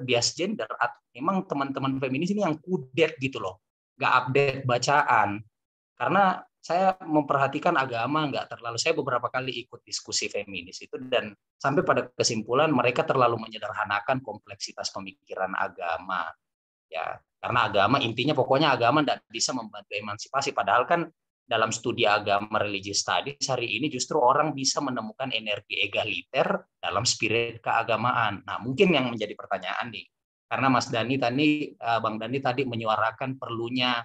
bias gender atau memang teman-teman feminis ini yang kudet gitu loh, nggak update bacaan. Karena saya memperhatikan agama nggak terlalu, saya beberapa kali ikut diskusi feminis itu dan sampai pada kesimpulan mereka terlalu menyederhanakan kompleksitas pemikiran agama. Ya, karena agama intinya pokoknya agama tidak bisa membantu emansipasi, padahal kan dalam studi agama religious studies hari ini justru orang bisa menemukan energi egaliter dalam spirit keagamaan. Nah, mungkin yang menjadi pertanyaan nih, karena Mas Dani tadi, Bang Dani tadi menyuarakan perlunya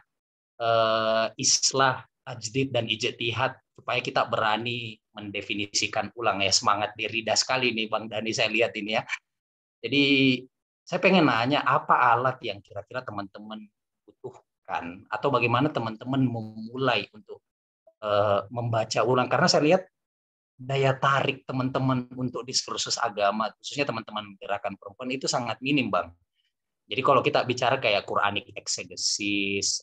islah, tajdid dan ijtihad supaya kita berani mendefinisikan ulang ya, semangat Derrida sekali nih Bang Dani saya lihat ini ya. Jadi saya pengen nanya apa alat yang kira-kira teman-teman butuhkan atau bagaimana teman-teman memulai untuk membaca ulang, karena saya lihat daya tarik teman-teman untuk diskursus agama khususnya teman-teman gerakan perempuan itu sangat minim, Bang. Jadi kalau kita bicara kayak Quranic exegesis,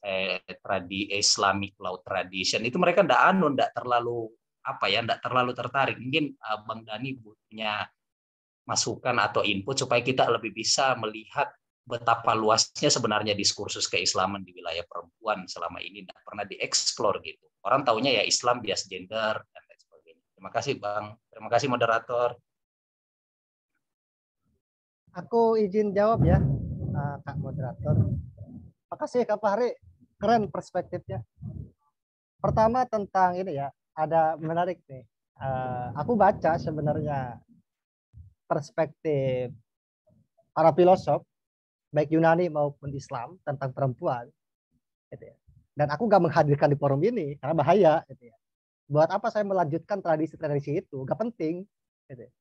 Islamic law tradition itu mereka ndak terlalu ndak terlalu tertarik. Mungkin Bang Dani punya masukan atau input supaya kita lebih bisa melihat betapa luasnya sebenarnya diskursus keislaman di wilayah perempuan selama ini tidak pernah dieksplor gitu. Orang taunya ya Islam bias gender dan lain sebagainya. Terima kasih Bang. Terima kasih moderator.
Aku izin jawab ya, Kak moderator. Makasih Kak Fahri, keren perspektifnya. Pertama tentang ini ya, ada menarik nih. Aku baca sebenarnya perspektif para filosof baik Yunani maupun Islam tentang perempuan, gitu ya. Dan aku gak menghadirkan di forum ini karena bahaya, gitu ya. Buat apa saya melanjutkan tradisi-tradisi itu? Gak penting, gitu ya.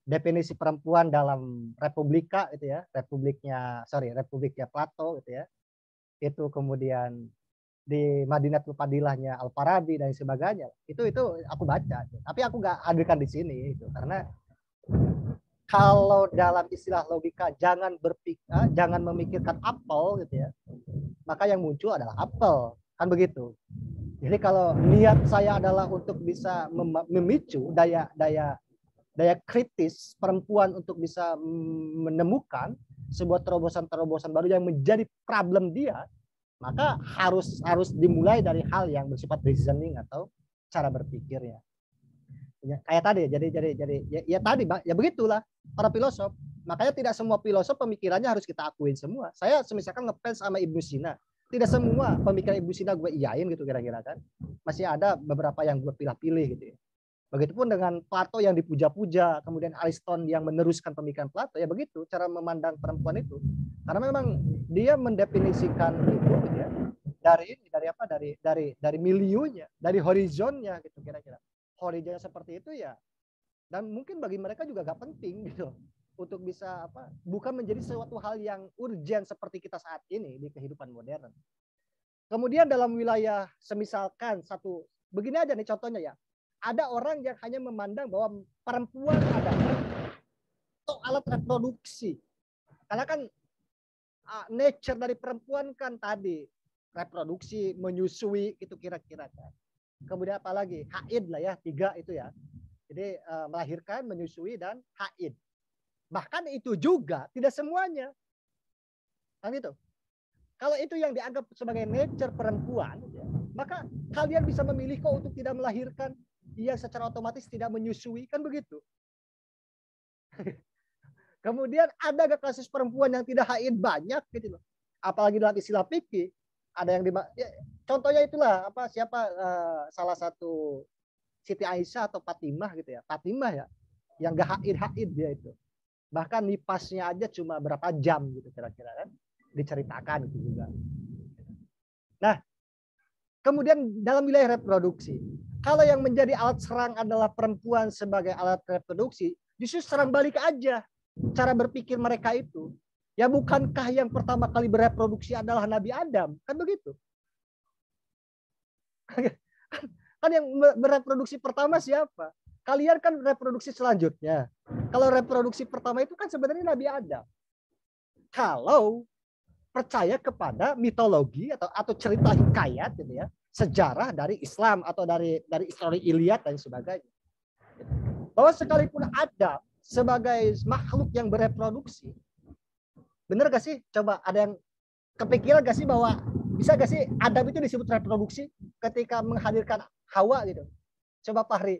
Definisi perempuan dalam Republika, gitu ya, Republiknya Plato, gitu ya. Itu kemudian di Madinatul Fadilahnya Al-Farabi dan sebagainya. Itu aku baca, tapi aku gak hadirkan di sini, itu karena kalau dalam istilah logika jangan memikirkan apel gitu ya, maka yang muncul adalah apel, kan begitu. Jadi kalau niat saya adalah untuk bisa memicu daya kritis perempuan untuk bisa menemukan sebuah terobosan baru yang menjadi problem dia, maka harus dimulai dari hal yang bersifat reasoning atau cara berpikirnya. Ya, kayak tadi ya tadi ya begitulah para filosof. Makanya tidak semua filosof pemikirannya harus kita akuin semua. Saya misalkan ngefans sama Ibnu Sina, tidak semua pemikiran Ibnu Sina gue iyain gitu kira-kira kan. Masih ada beberapa yang gue pilih-pilih gitu ya. Begitupun dengan Plato yang dipuja-puja, kemudian Ariston yang meneruskan pemikiran Plato, ya begitu cara memandang perempuan itu. Karena memang dia mendefinisikan itu gitu ya. Dari miliunya, dari horizonnya gitu kira-kira. Horizonnya seperti itu ya, dan mungkin bagi mereka juga gak penting gitu untuk bisa bukan menjadi suatu hal yang urgent seperti kita saat ini di kehidupan modern. Kemudian dalam wilayah semisalkan begini aja nih contohnya ya, ada orang yang hanya memandang bahwa perempuan adalah alat reproduksi, karena kan nature dari perempuan kan tadi reproduksi, menyusui itu kira-kira kan. Kemudian apalagi haid lah ya, 3 itu ya. Jadi melahirkan, menyusui dan haid. Bahkan itu juga tidak semuanya. Kan itu. Kalau itu yang dianggap sebagai nature perempuan, ya, maka kalian bisa memilih kok untuk tidak melahirkan, yang secara otomatis tidak menyusui, kan begitu. Kemudian ada gak kasus perempuan yang tidak haid banyak gitu loh. Apalagi dalam istilah fikih, ada yang ya, contohnya itulah salah satu Siti Aisyah atau Fatimah gitu ya. Fatimah ya, yang gak haid dia itu. Bahkan nipasnya aja cuma berapa jam gitu kira-kira kan. Diceritakan itu juga. Nah, kemudian dalam wilayah reproduksi, kalau yang menjadi alat serang adalah perempuan sebagai alat reproduksi, justru serang balik aja cara berpikir mereka itu. Ya bukankah yang pertama kali bereproduksi adalah Nabi Adam? Kan begitu. Kan yang bereproduksi pertama siapa? Kalian kan reproduksi selanjutnya. Kalau reproduksi pertama itu kan sebenarnya Nabi Adam. Kalau percaya kepada mitologi atau cerita hikayat gitu ya, sejarah dari Islam atau dari histori Iliad dan sebagainya. Bahwa sekalipun Adam sebagai makhluk yang bereproduksi, benar gak sih? Coba ada yang kepikiran gak sih bahwa bisa gak sih Adam itu disebut reproduksi ketika menghadirkan Hawa gitu? Coba Fahri.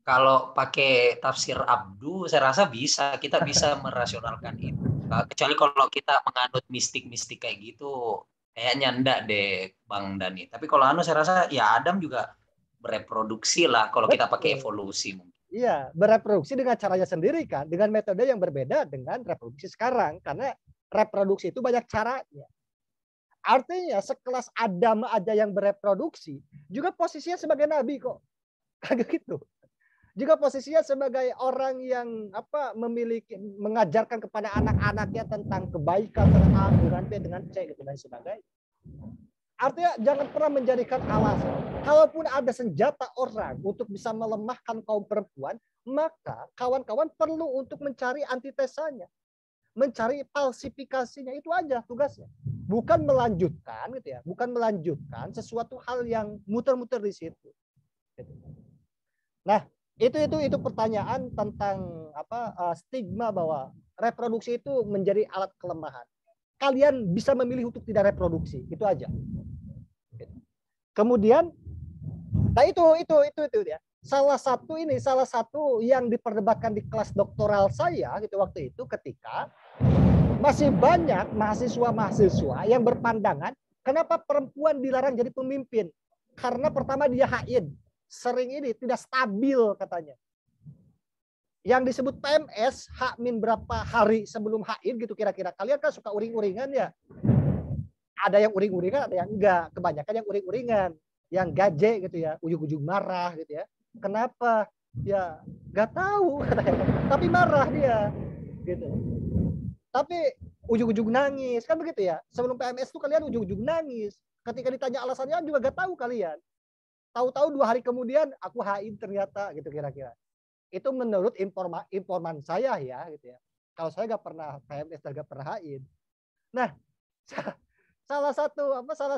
Kalau pakai tafsir Abdu, saya rasa kita bisa merasionalkan itu. Kecuali kalau kita menganut mistik-mistik kayak gitu, kayaknya enggak deh Bang Dani. Tapi kalau saya rasa ya Adam juga bereproduksi lah kalau kita pakai evolusi mungkin.
Iya, bereproduksi dengan caranya sendiri kan, dengan metode yang berbeda dengan reproduksi sekarang, karena reproduksi itu banyak caranya. Artinya sekelas Adam aja yang bereproduksi, juga posisinya sebagai nabi kok. Kayak gitu. Juga posisinya sebagai orang yang mengajarkan kepada anak-anaknya tentang kebaikan, tentang A dengan B dengan C gitu dan sebagainya. Artinya jangan pernah menjadikan alasan. Kalaupun ada senjata orang untuk bisa melemahkan kaum perempuan, maka kawan-kawan perlu untuk mencari antitesanya. Mencari falsifikasinya, itu aja tugasnya. Bukan melanjutkan gitu ya, bukan melanjutkan sesuatu hal yang muter-muter di situ. Nah, itu pertanyaan tentang stigma bahwa reproduksi itu menjadi alat kelemahan. Kalian bisa memilih untuk tidak reproduksi, itu aja. Kemudian, nah itu ya. Salah satu yang diperdebatkan di kelas doktoral saya gitu waktu itu ketika masih banyak mahasiswa yang berpandangan kenapa perempuan dilarang jadi pemimpin? Karena pertama dia haid, sering ini tidak stabil katanya. Yang disebut PMS, H- berapa hari sebelum haid gitu kira-kira. Kalian kan suka uring-uringan ya. Ada yang uring-uringan, ada yang enggak. Kebanyakan yang uring-uringan, yang gaje gitu ya, ujung-ujung marah gitu ya. Kenapa? Ya nggak tahu katanya. Tapi marah dia gitu. Tapi ujung-ujung nangis kan begitu ya. Sebelum PMS tuh kalian ujung-ujung nangis. Ketika ditanya alasannya juga nggak tahu kalian. Tahu-tahu 2 hari kemudian aku haid ternyata gitu kira-kira. Itu menurut informan saya ya gitu ya. Kalau saya nggak pernah PMS dan nggak pernah haid. Nah, salah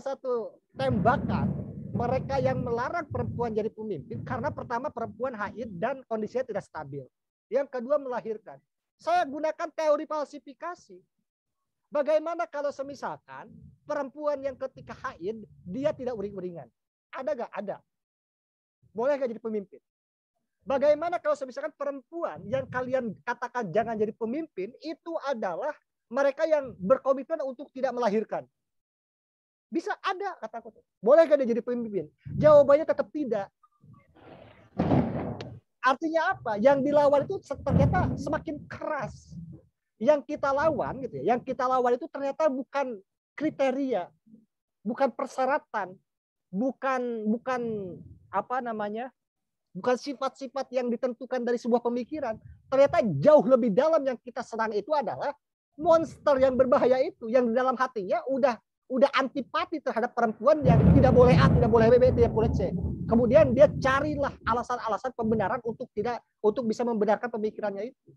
satu tembakan mereka yang melarang perempuan jadi pemimpin karena pertama perempuan haid dan kondisinya tidak stabil. Yang kedua melahirkan. Saya gunakan teori falsifikasi. Bagaimana kalau semisalkan perempuan yang ketika haid dia tidak uring-uringan? Ada nggak? Ada. Boleh nggak jadi pemimpin? Bagaimana kalau misalkan perempuan yang kalian katakan jangan jadi pemimpin itu adalah mereka yang berkomitmen untuk tidak melahirkan? Bisa ada kataku. Boleh nggak dia jadi pemimpin? Jawabannya tetap tidak. Artinya apa? Yang dilawan itu ternyata semakin keras. Yang kita lawan gitu ya. Yang kita lawan itu ternyata bukan kriteria, bukan persyaratan, bukan bukan sifat-sifat yang ditentukan dari sebuah pemikiran. Ternyata jauh lebih dalam yang kita serang itu adalah monster yang berbahaya itu, yang di dalam hatinya udah antipati terhadap perempuan yang tidak boleh A, tidak boleh B, tidak boleh C. Kemudian dia carilah alasan-alasan pembenaran untuk bisa membenarkan pemikirannya itu.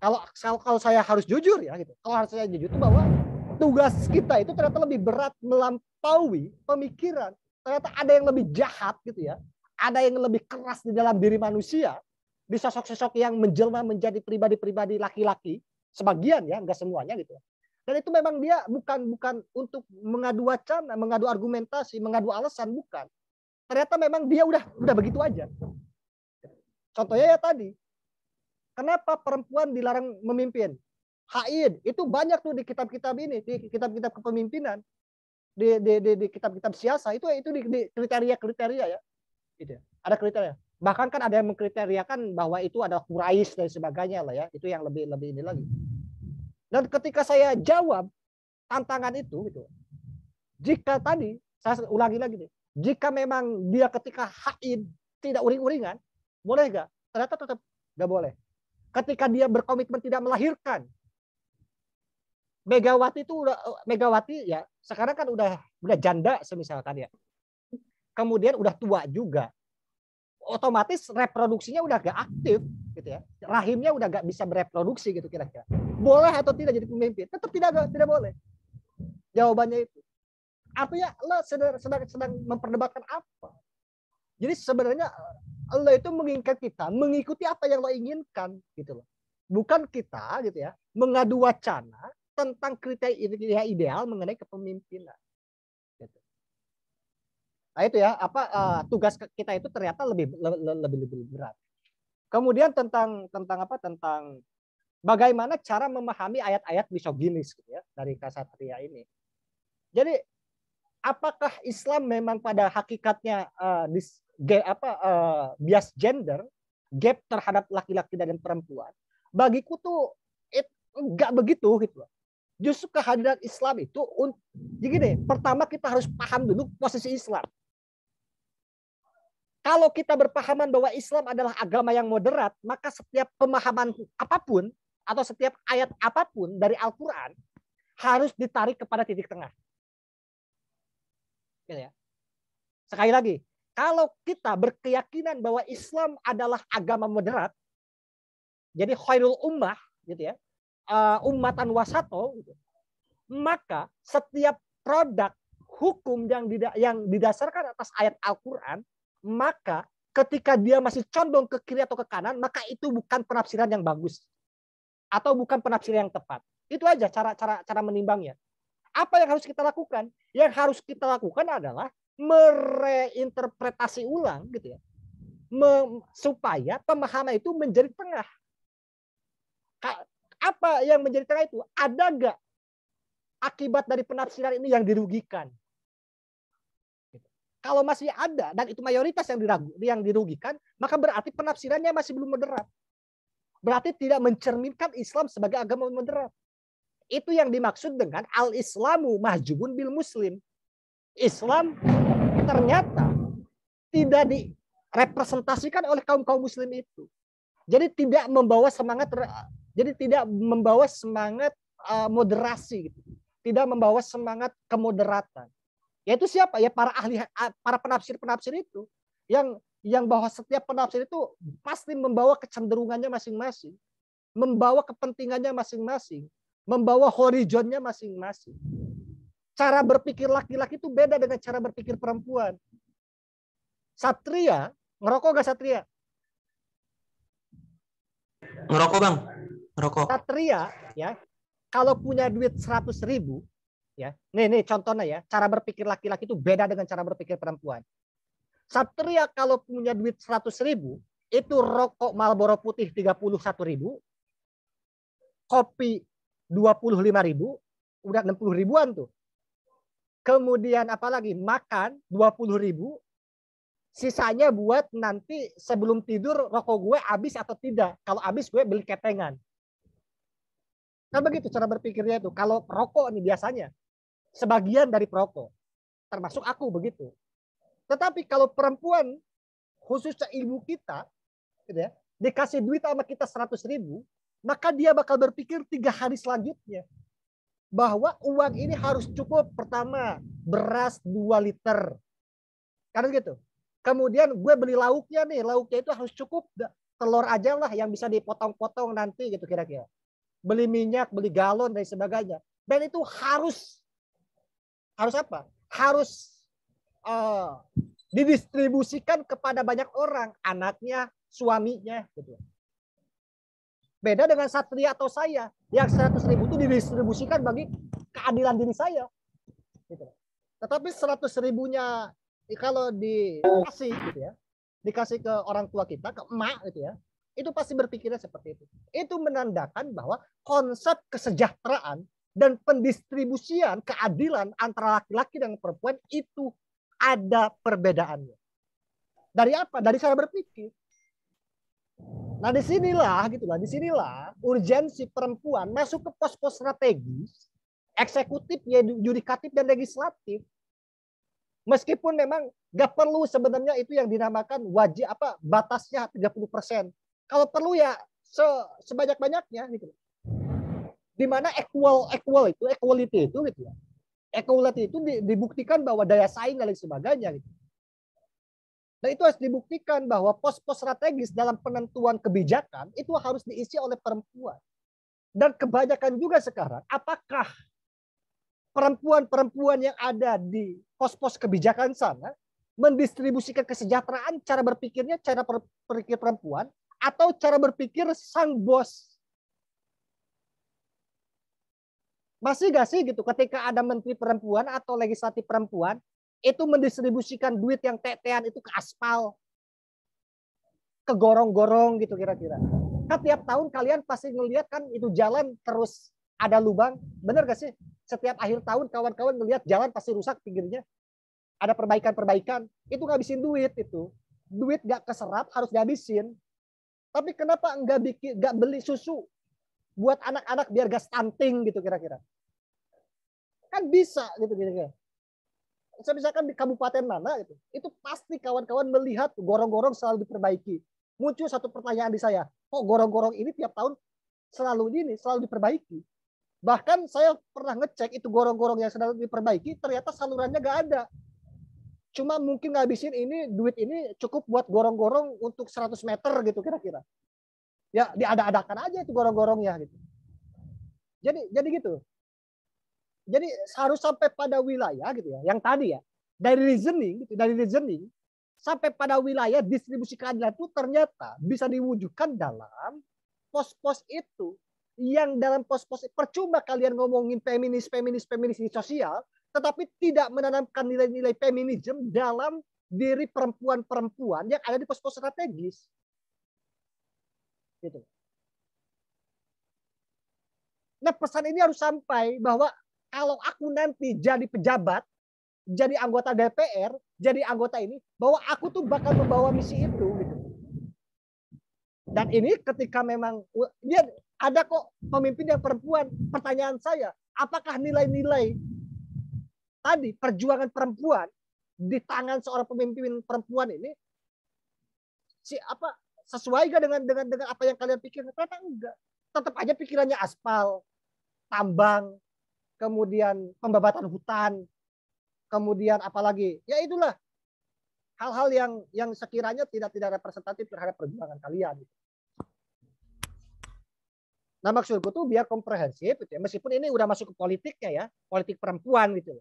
Kalau saya harus jujur ya gitu. Kalau harus saya jujur itu bahwa tugas kita itu ternyata lebih berat melampaui pemikiran. Ternyata ada yang lebih jahat gitu ya. Ada yang lebih keras di dalam diri manusia. Di sosok-sosok yang menjelma menjadi pribadi-pribadi laki-laki. sebagian ya, enggak semuanya gitu. Dan itu memang dia bukan untuk mengadu wacana, mengadu argumentasi, mengadu alasan, bukan. Ternyata memang dia udah begitu aja. Contohnya ya tadi, kenapa perempuan dilarang memimpin? Haid itu banyak tuh di kitab-kitab ini, di kitab-kitab kepemimpinan, di kitab-kitab siasa itu di kriteria-kriteria ya. Gitu. Ada kriteria. Bahkan kan ada yang mengkriteriakan bahwa itu ada Quraisy dan sebagainya lah ya. Itu yang lebih ini lagi. Dan ketika saya jawab tantangan itu gitu. Jika tadi saya ulangi lagi nih, jika memang dia ketika haid tidak uring-uringan, boleh nggak? Ternyata tetap nggak boleh. Ketika dia berkomitmen tidak melahirkan, Megawati ya sekarang kan udah janda semisalkan ya. Kemudian udah tua juga. Otomatis reproduksinya udah gak aktif gitu ya. Rahimnya udah gak bisa bereproduksi gitu kira-kira. Boleh atau tidak jadi pemimpin? Tetap tidak boleh. Jawabannya itu. Artinya Allah sedang memperdebatkan apa? Jadi sebenarnya Allah itu menginginkan kita mengikuti apa yang Allah inginkan gitu loh. Bukan kita gitu ya mengadu wacana tentang kriteria ideal mengenai kepemimpinan. Gitu. Nah itu ya tugas kita itu ternyata lebih berat. Kemudian tentang bagaimana cara memahami ayat-ayat misoginis gitu ya dari Ksatria ini. Jadi apakah Islam memang pada hakikatnya bias gender, gap terhadap laki-laki dan perempuan? Bagiku tuh enggak begitu gitu. Justru kehadiran Islam itu jadi pertama kita harus paham dulu posisi Islam. Kalau kita berpahaman bahwa Islam adalah agama yang moderat, maka setiap pemahaman apapun atau setiap ayat apapun dari Al-Quran harus ditarik kepada titik tengah. Ya. Sekali lagi, kalau kita berkeyakinan bahwa Islam adalah agama moderat, jadi khairul ummah, gitu ya, ummatan wasato, gitu, maka setiap produk hukum yang didasarkan atas ayat Al-Quran, maka ketika dia masih condong ke kiri atau ke kanan, maka itu bukan penafsiran yang bagus atau bukan penafsiran yang tepat. Itu aja cara menimbangnya. Apa yang harus kita lakukan? Yang harus kita lakukan adalah mereinterpretasi ulang, gitu ya, supaya pemahaman itu menjadi tengah. Apa yang menjadi tengah itu? Ada nggak akibat dari penafsiran ini yang dirugikan? Kalau masih ada dan itu mayoritas yang dirugikan, maka berarti penafsirannya masih belum moderat. Berarti tidak mencerminkan Islam sebagai agama moderat. Itu yang dimaksud dengan al-Islamu mahjubun bil muslim. Islam ternyata tidak direpresentasikan oleh kaum muslim itu. Jadi tidak membawa semangat moderasi gitu. Tidak membawa semangat kemoderatan. Yaitu siapa? Ya para penafsir itu yang bahwa setiap penafsir itu pasti membawa kecenderungannya masing-masing, membawa kepentingannya masing-masing, membawa horizonnya masing-masing. Cara berpikir laki-laki itu beda dengan cara berpikir perempuan. Satria, ngerokok gak Satria?
Ngerokok Bang, ngerokok.
Satria ya, kalau punya duit 100.000, ya, nih contohnya ya, cara berpikir laki-laki itu beda dengan cara berpikir perempuan. Satria kalau punya duit 100.000, itu rokok Marlboro putih 31.000, kopi 25.000, udah 60 ribuan tuh. Kemudian apalagi makan 20.000, sisanya buat nanti sebelum tidur rokok gue habis atau tidak. Kalau habis gue beli ketengan. Nah begitu cara berpikirnya itu. Kalau rokok nih biasanya sebagian dari perokok, termasuk aku begitu. Tetapi kalau perempuan, khususnya ibu kita, gitu ya, dikasih duit sama kita 100.000, maka dia bakal berpikir 3 hari selanjutnya bahwa uang ini harus cukup. Pertama, beras 2 liter, karena gitu. Kemudian gue beli lauknya nih, lauknya itu harus cukup, telur aja lah yang bisa dipotong-potong nanti gitu kira-kira. Beli minyak, beli galon dan sebagainya. Dan itu harus apa? Harus didistribusikan kepada banyak orang, anaknya, suaminya, gitu. Beda dengan Satria atau saya yang 100.000 itu didistribusikan bagi keadilan diri saya. Gitu. Tetapi 100.000-nya kalau dikasih gitu ya, dikasih ke orang tua kita, ke emak gitu ya, itu pasti berpikirnya seperti itu. Itu menandakan bahwa konsep kesejahteraan dan pendistribusian keadilan antara laki-laki dan perempuan itu ada perbedaannya. Dari apa? Dari cara berpikir. Nah disinilah urgensi perempuan masuk ke pos-pos strategis, eksekutif, yudikatif dan legislatif. Meskipun memang gak perlu sebenarnya itu yang dinamakan wajib batasnya 30%. Kalau perlu ya sebanyak-banyaknya gitu. Di mana equality itu gitu ya. Equality itu dibuktikan bahwa daya saing dan lain sebagainya gitu. Dan itu harus dibuktikan bahwa pos-pos strategis dalam penentuan kebijakan itu harus diisi oleh perempuan. Dan kebanyakan juga sekarang, apakah perempuan-perempuan yang ada di pos-pos kebijakan sana mendistribusikan kesejahteraan cara berpikirnya, cara berpikir perempuan, atau cara berpikir sang bos? Masih gak sih gitu ketika ada menteri perempuan atau legislatif perempuan itu mendistribusikan duit yang tetean itu ke aspal, ke gorong-gorong gitu kira-kira. Kan tiap tahun kalian pasti ngelihat kan itu jalan terus ada lubang. Bener gak sih? Setiap akhir tahun kawan-kawan ngelihat jalan pasti rusak pinggirnya. Ada perbaikan-perbaikan. Itu ngabisin duit itu. Duit gak keserap harus dihabisin. Tapi kenapa nggak beli susu buat anak-anak biar gak stunting gitu kira-kira? Kan bisa gitu kira-kira. Misalkan di kabupaten mana itu pasti kawan-kawan melihat gorong-gorong selalu diperbaiki. Muncul satu pertanyaan di saya, kok gorong-gorong ini tiap tahun selalu diperbaiki? Bahkan saya pernah ngecek itu gorong-gorong yang sedang diperbaiki, ternyata salurannya nggak ada. Cuma mungkin ngabisin duit ini cukup buat gorong-gorong untuk 100 meter gitu kira-kira. Ya diada-adakan aja itu gorong-gorongnya gitu. Jadi gitu. Jadi harus sampai pada wilayah gitu ya, yang tadi ya, dari reasoning sampai pada wilayah distribusi keadilan itu ternyata bisa diwujudkan dalam pos-pos itu. Yang dalam pos-pos percuma kalian ngomongin feminis di sosial, tetapi tidak menanamkan nilai-nilai feminisme dalam diri perempuan-perempuan yang ada di pos-pos strategis. Gitu. Nah pesan ini harus sampai bahwa kalau aku nanti jadi pejabat, jadi anggota DPR, jadi anggota ini, bahwa aku tuh bakal membawa misi itu. Gitu. Dan ini ketika memang dia ada kok pemimpin yang perempuan. Pertanyaan saya, apakah nilai-nilai tadi perjuangan perempuan di tangan seorang pemimpin perempuan ini sesuai gak dengan apa yang kalian pikirkan? Ternyata enggak. Tetap aja pikirannya aspal, tambang, kemudian pembabatan hutan, kemudian apalagi, ya itulah hal-hal yang sekiranya tidak representatif terhadap perjuangan kalian. Nah maksudku tuh biar komprehensif, gitu ya. Meskipun ini udah masuk ke politiknya ya, politik perempuan gitu.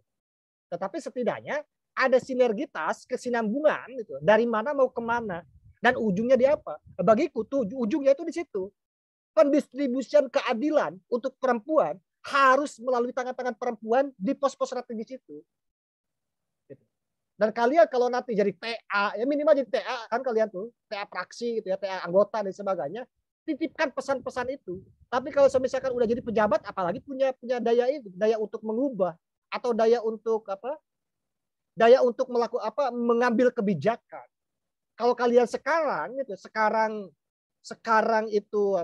Tetapi setidaknya ada sinergitas, kesinambungan gitu. Dari mana mau kemana dan ujungnya di apa? Bagiku tuh ujungnya itu di situ. Pendistribusian keadilan untuk perempuan harus melalui tangan-tangan perempuan di pos-pos strategis itu. Dan kalian kalau nanti jadi TA, ya minimal jadi TA kan kalian tuh, TA praksi gitu ya, TA anggota dan sebagainya, titipkan pesan-pesan itu. Tapi kalau misalkan udah jadi pejabat, apalagi punya daya itu, daya untuk mengubah atau daya untuk mengambil kebijakan. Kalau kalian sekarang itu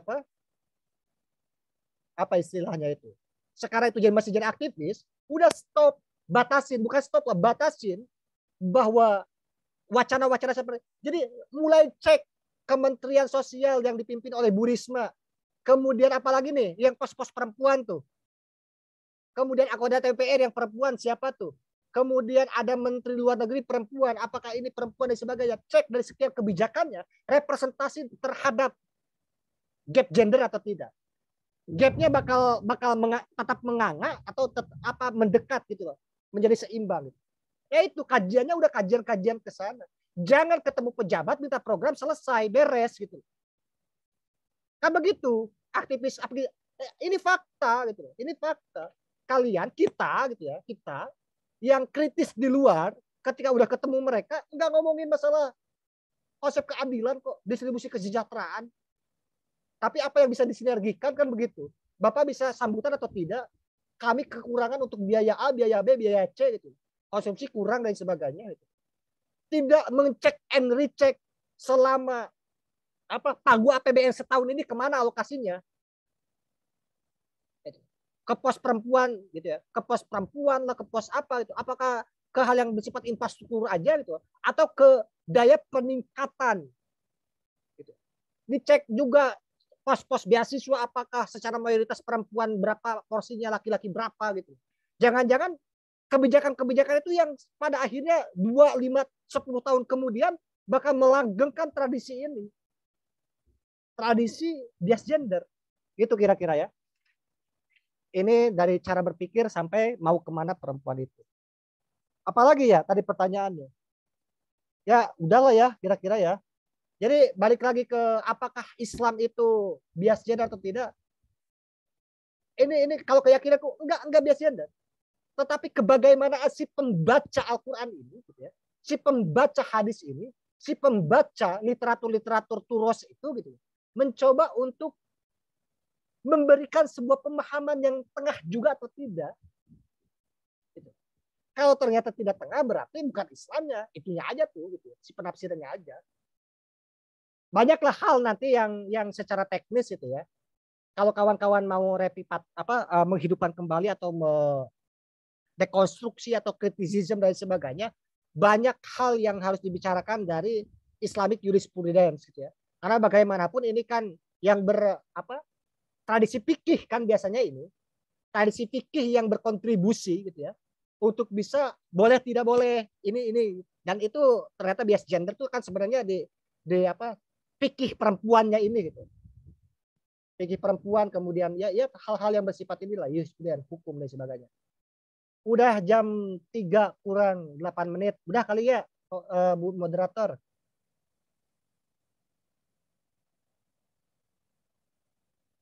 apa istilahnya itu? Sekarang itu masih jadi aktivis, udah stop, batasin, bukan stop lah, batasin bahwa wacana-wacana seperti jadi mulai cek Kementerian Sosial yang dipimpin oleh Bu Risma. Kemudian apalagi nih yang pos-pos perempuan tuh. Kemudian anggota DPR yang perempuan siapa tuh? Kemudian ada Menteri Luar Negeri perempuan, apakah ini perempuan dan sebagainya. Cek dari sekian kebijakannya representasi terhadap gap gender atau tidak. Gapnya bakal tetap menganga atau mendekat gitu loh, menjadi seimbang. Ya itu kajiannya udah kajian ke sana. Jangan ketemu pejabat minta program selesai beres gitu. Kan begitu. aktivis ini fakta gitu. Ini fakta. Kalian kita gitu ya, kita yang kritis di luar ketika udah ketemu mereka nggak ngomongin masalah konsep keadilan kok, distribusi kesejahteraan. Tapi apa yang bisa disinergikan kan begitu. Bapak bisa sambutan atau tidak? Kami kekurangan untuk biaya A, biaya B, biaya C gitu. Konsumsi kurang dan sebagainya gitu. Tidak mengecek and recheck selama pagu APBN setahun ini kemana alokasinya. Ke pos perempuan gitu ya, ke pos perempuan lah, ke pos apa gitu. Apakah ke hal yang bersifat infrastruktur aja gitu atau ke daya peningkatan gitu. Dicek juga pos-pos beasiswa apakah secara mayoritas perempuan berapa porsinya, laki-laki berapa gitu. Jangan-jangan kebijakan-kebijakan itu yang pada akhirnya 2, 5, 10 tahun kemudian bakal melanggengkan tradisi ini. Tradisi bias gender. Gitu kira-kira ya. Ini dari cara berpikir sampai mau kemana perempuan itu. Apalagi ya tadi pertanyaannya. Ya udahlah ya kira-kira ya. Jadi balik lagi ke apakah Islam itu bias gender atau tidak? Ini kalau keyakinanku enggak bias gender. Tetapi kebagaimana si pembaca Al-Quran ini, gitu ya, si pembaca hadis ini, si pembaca literatur-literatur turos itu, gitu, mencoba untuk memberikan sebuah pemahaman yang tengah juga atau tidak. Gitu. Kalau ternyata tidak tengah berarti bukan Islamnya, itunya aja tuh, gitu, si penafsirannya aja. Banyaklah hal nanti yang secara teknis itu ya. Kalau kawan-kawan mau menghidupkan kembali atau dekonstruksi atau kritisisme dan sebagainya, banyak hal yang harus dibicarakan dari Islamic jurisprudence gitu ya. Karena bagaimanapun ini kan yang tradisi fikih kan biasanya ini. Tradisi fikih yang berkontribusi gitu ya. Untuk bisa boleh tidak boleh ini dan itu ternyata bias gender itu kan sebenarnya di fikih perempuannya ini gitu. Fikih perempuan kemudian ya hal-hal yang bersifat inilah jurisprudence, hukum dan sebagainya. Udah jam 3 kurang 8 menit. Udah kali ya Bu moderator.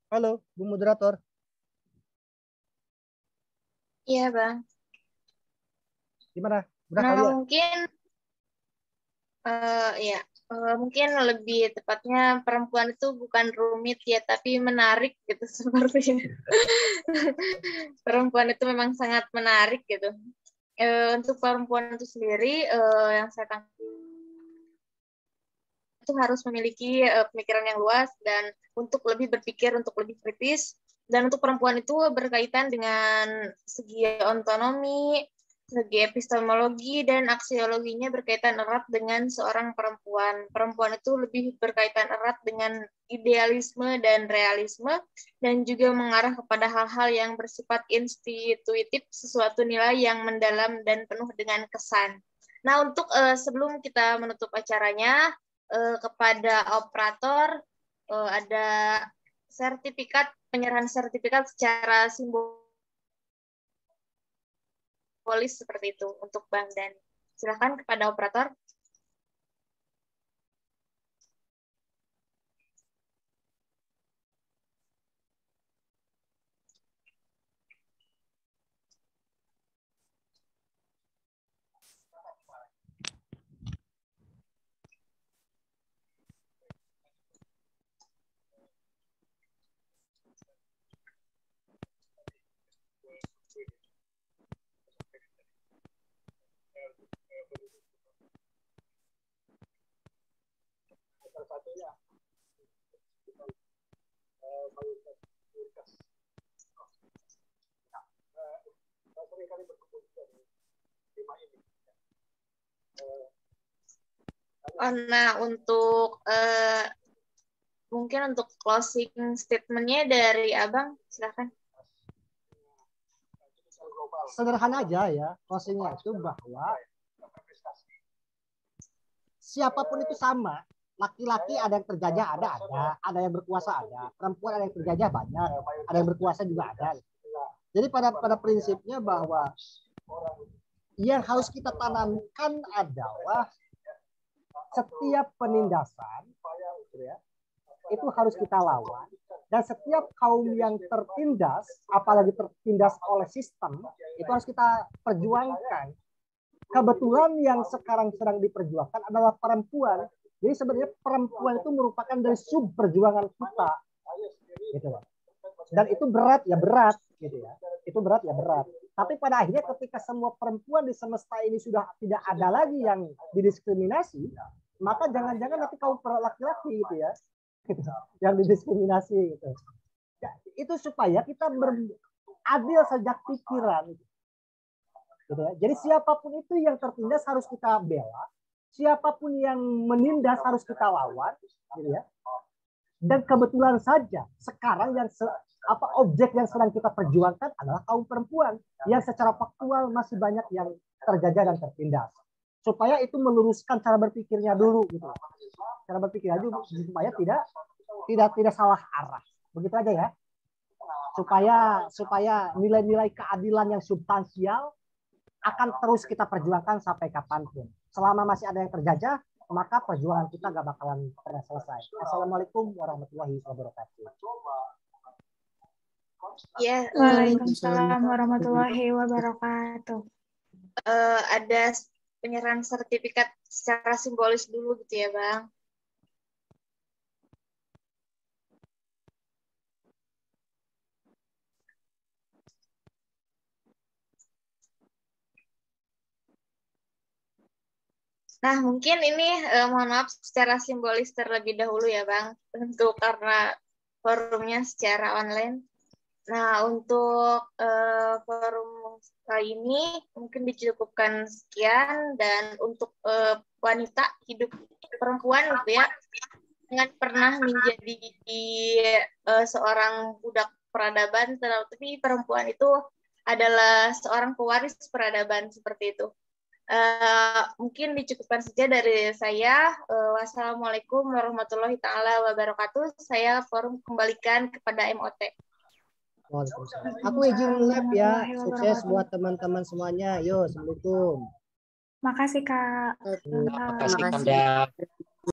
Halo Bu moderator.
Iya Bang.
Gimana? Udah
Nah
kali ya?
mungkin lebih tepatnya perempuan itu bukan rumit ya, tapi menarik gitu sepertinya. Perempuan itu memang sangat menarik gitu. Untuk perempuan itu sendiri yang saya tangkap itu harus memiliki pemikiran yang luas dan untuk lebih berpikir, untuk lebih kritis. Dan untuk perempuan itu berkaitan dengan segi otonomi, segi epistemologi dan aksiologinya berkaitan erat dengan seorang perempuan. Perempuan itu lebih berkaitan erat dengan idealisme dan realisme dan juga mengarah kepada hal-hal yang bersifat institutif, sesuatu nilai yang mendalam dan penuh dengan kesan. Nah, untuk sebelum kita menutup acaranya, kepada operator ada penyerahan sertifikat secara simbolis seperti itu untuk Bang Dani. Silakan kepada operator. Nah, untuk mungkin untuk closing statement-nya dari Abang, silakan.
Sederhana aja ya, closing-nya itu bahwa siapapun itu sama. Laki-laki ada yang terjajah ada yang berkuasa ada, perempuan ada yang terjajah banyak, ada yang berkuasa juga ada. Jadi pada prinsipnya bahwa yang harus kita tanamkan adalah setiap penindasan itu harus kita lawan Dan setiap kaum yang tertindas, apalagi tertindas oleh sistem, itu harus kita perjuangkan. Kebetulan yang sekarang sedang diperjuangkan adalah perempuan. Jadi sebenarnya perempuan itu merupakan dari sub perjuangan kita. Gitu. Dan itu berat ya berat gitu ya. Itu berat ya berat. Tapi pada akhirnya ketika semua perempuan di semesta ini sudah tidak ada lagi yang didiskriminasi, maka jangan-jangan nanti kaum laki-laki gitu ya, gitu, yang didiskriminasi gitu. Ya, itu supaya kita adil sejak pikiran. Gitu ya. Jadi siapapun itu yang tertindas harus kita bela, siapapun yang menindas harus kita lawan, gitu ya. Dan kebetulan saja sekarang yang objek yang sedang kita perjuangkan adalah kaum perempuan yang secara faktual masih banyak yang terjajah dan tertindas. Supaya itu meluruskan cara berpikirnya dulu gitu. Cara berpikirnya dulu supaya tidak salah arah. Begitu aja ya. Supaya nilai-nilai keadilan yang substansial akan terus kita perjuangkan sampai kapanpun. Selama masih ada yang terjajah, maka perjuangan kita nggak bakalan pernah selesai. Assalamualaikum warahmatullahi wabarakatuh.
Ya,
Waalaikumsalam
warahmatullahi wabarakatuh. Ada penyerahan sertifikat secara simbolis dulu gitu ya, Bang. Nah, mungkin ini mohon maaf secara simbolis terlebih dahulu ya, Bang. Tentu karena forumnya secara online. Nah, untuk forum kali ini mungkin dicukupkan sekian, dan untuk wanita hidup perempuan gitu ya, jangan pernah menjadi seorang budak peradaban, tetapi perempuan itu adalah seorang pewaris peradaban seperti itu. Mungkin dicukupkan saja dari saya. Wassalamualaikum warahmatullahi taala wabarakatuh. Saya forum kembalikan kepada MOT.
Waalaikumsalam. Aku izin lab ya. Sukses buat teman-teman semuanya. Yo, assalamualaikum.
Makasih Kak.
Terima kasih Kanda.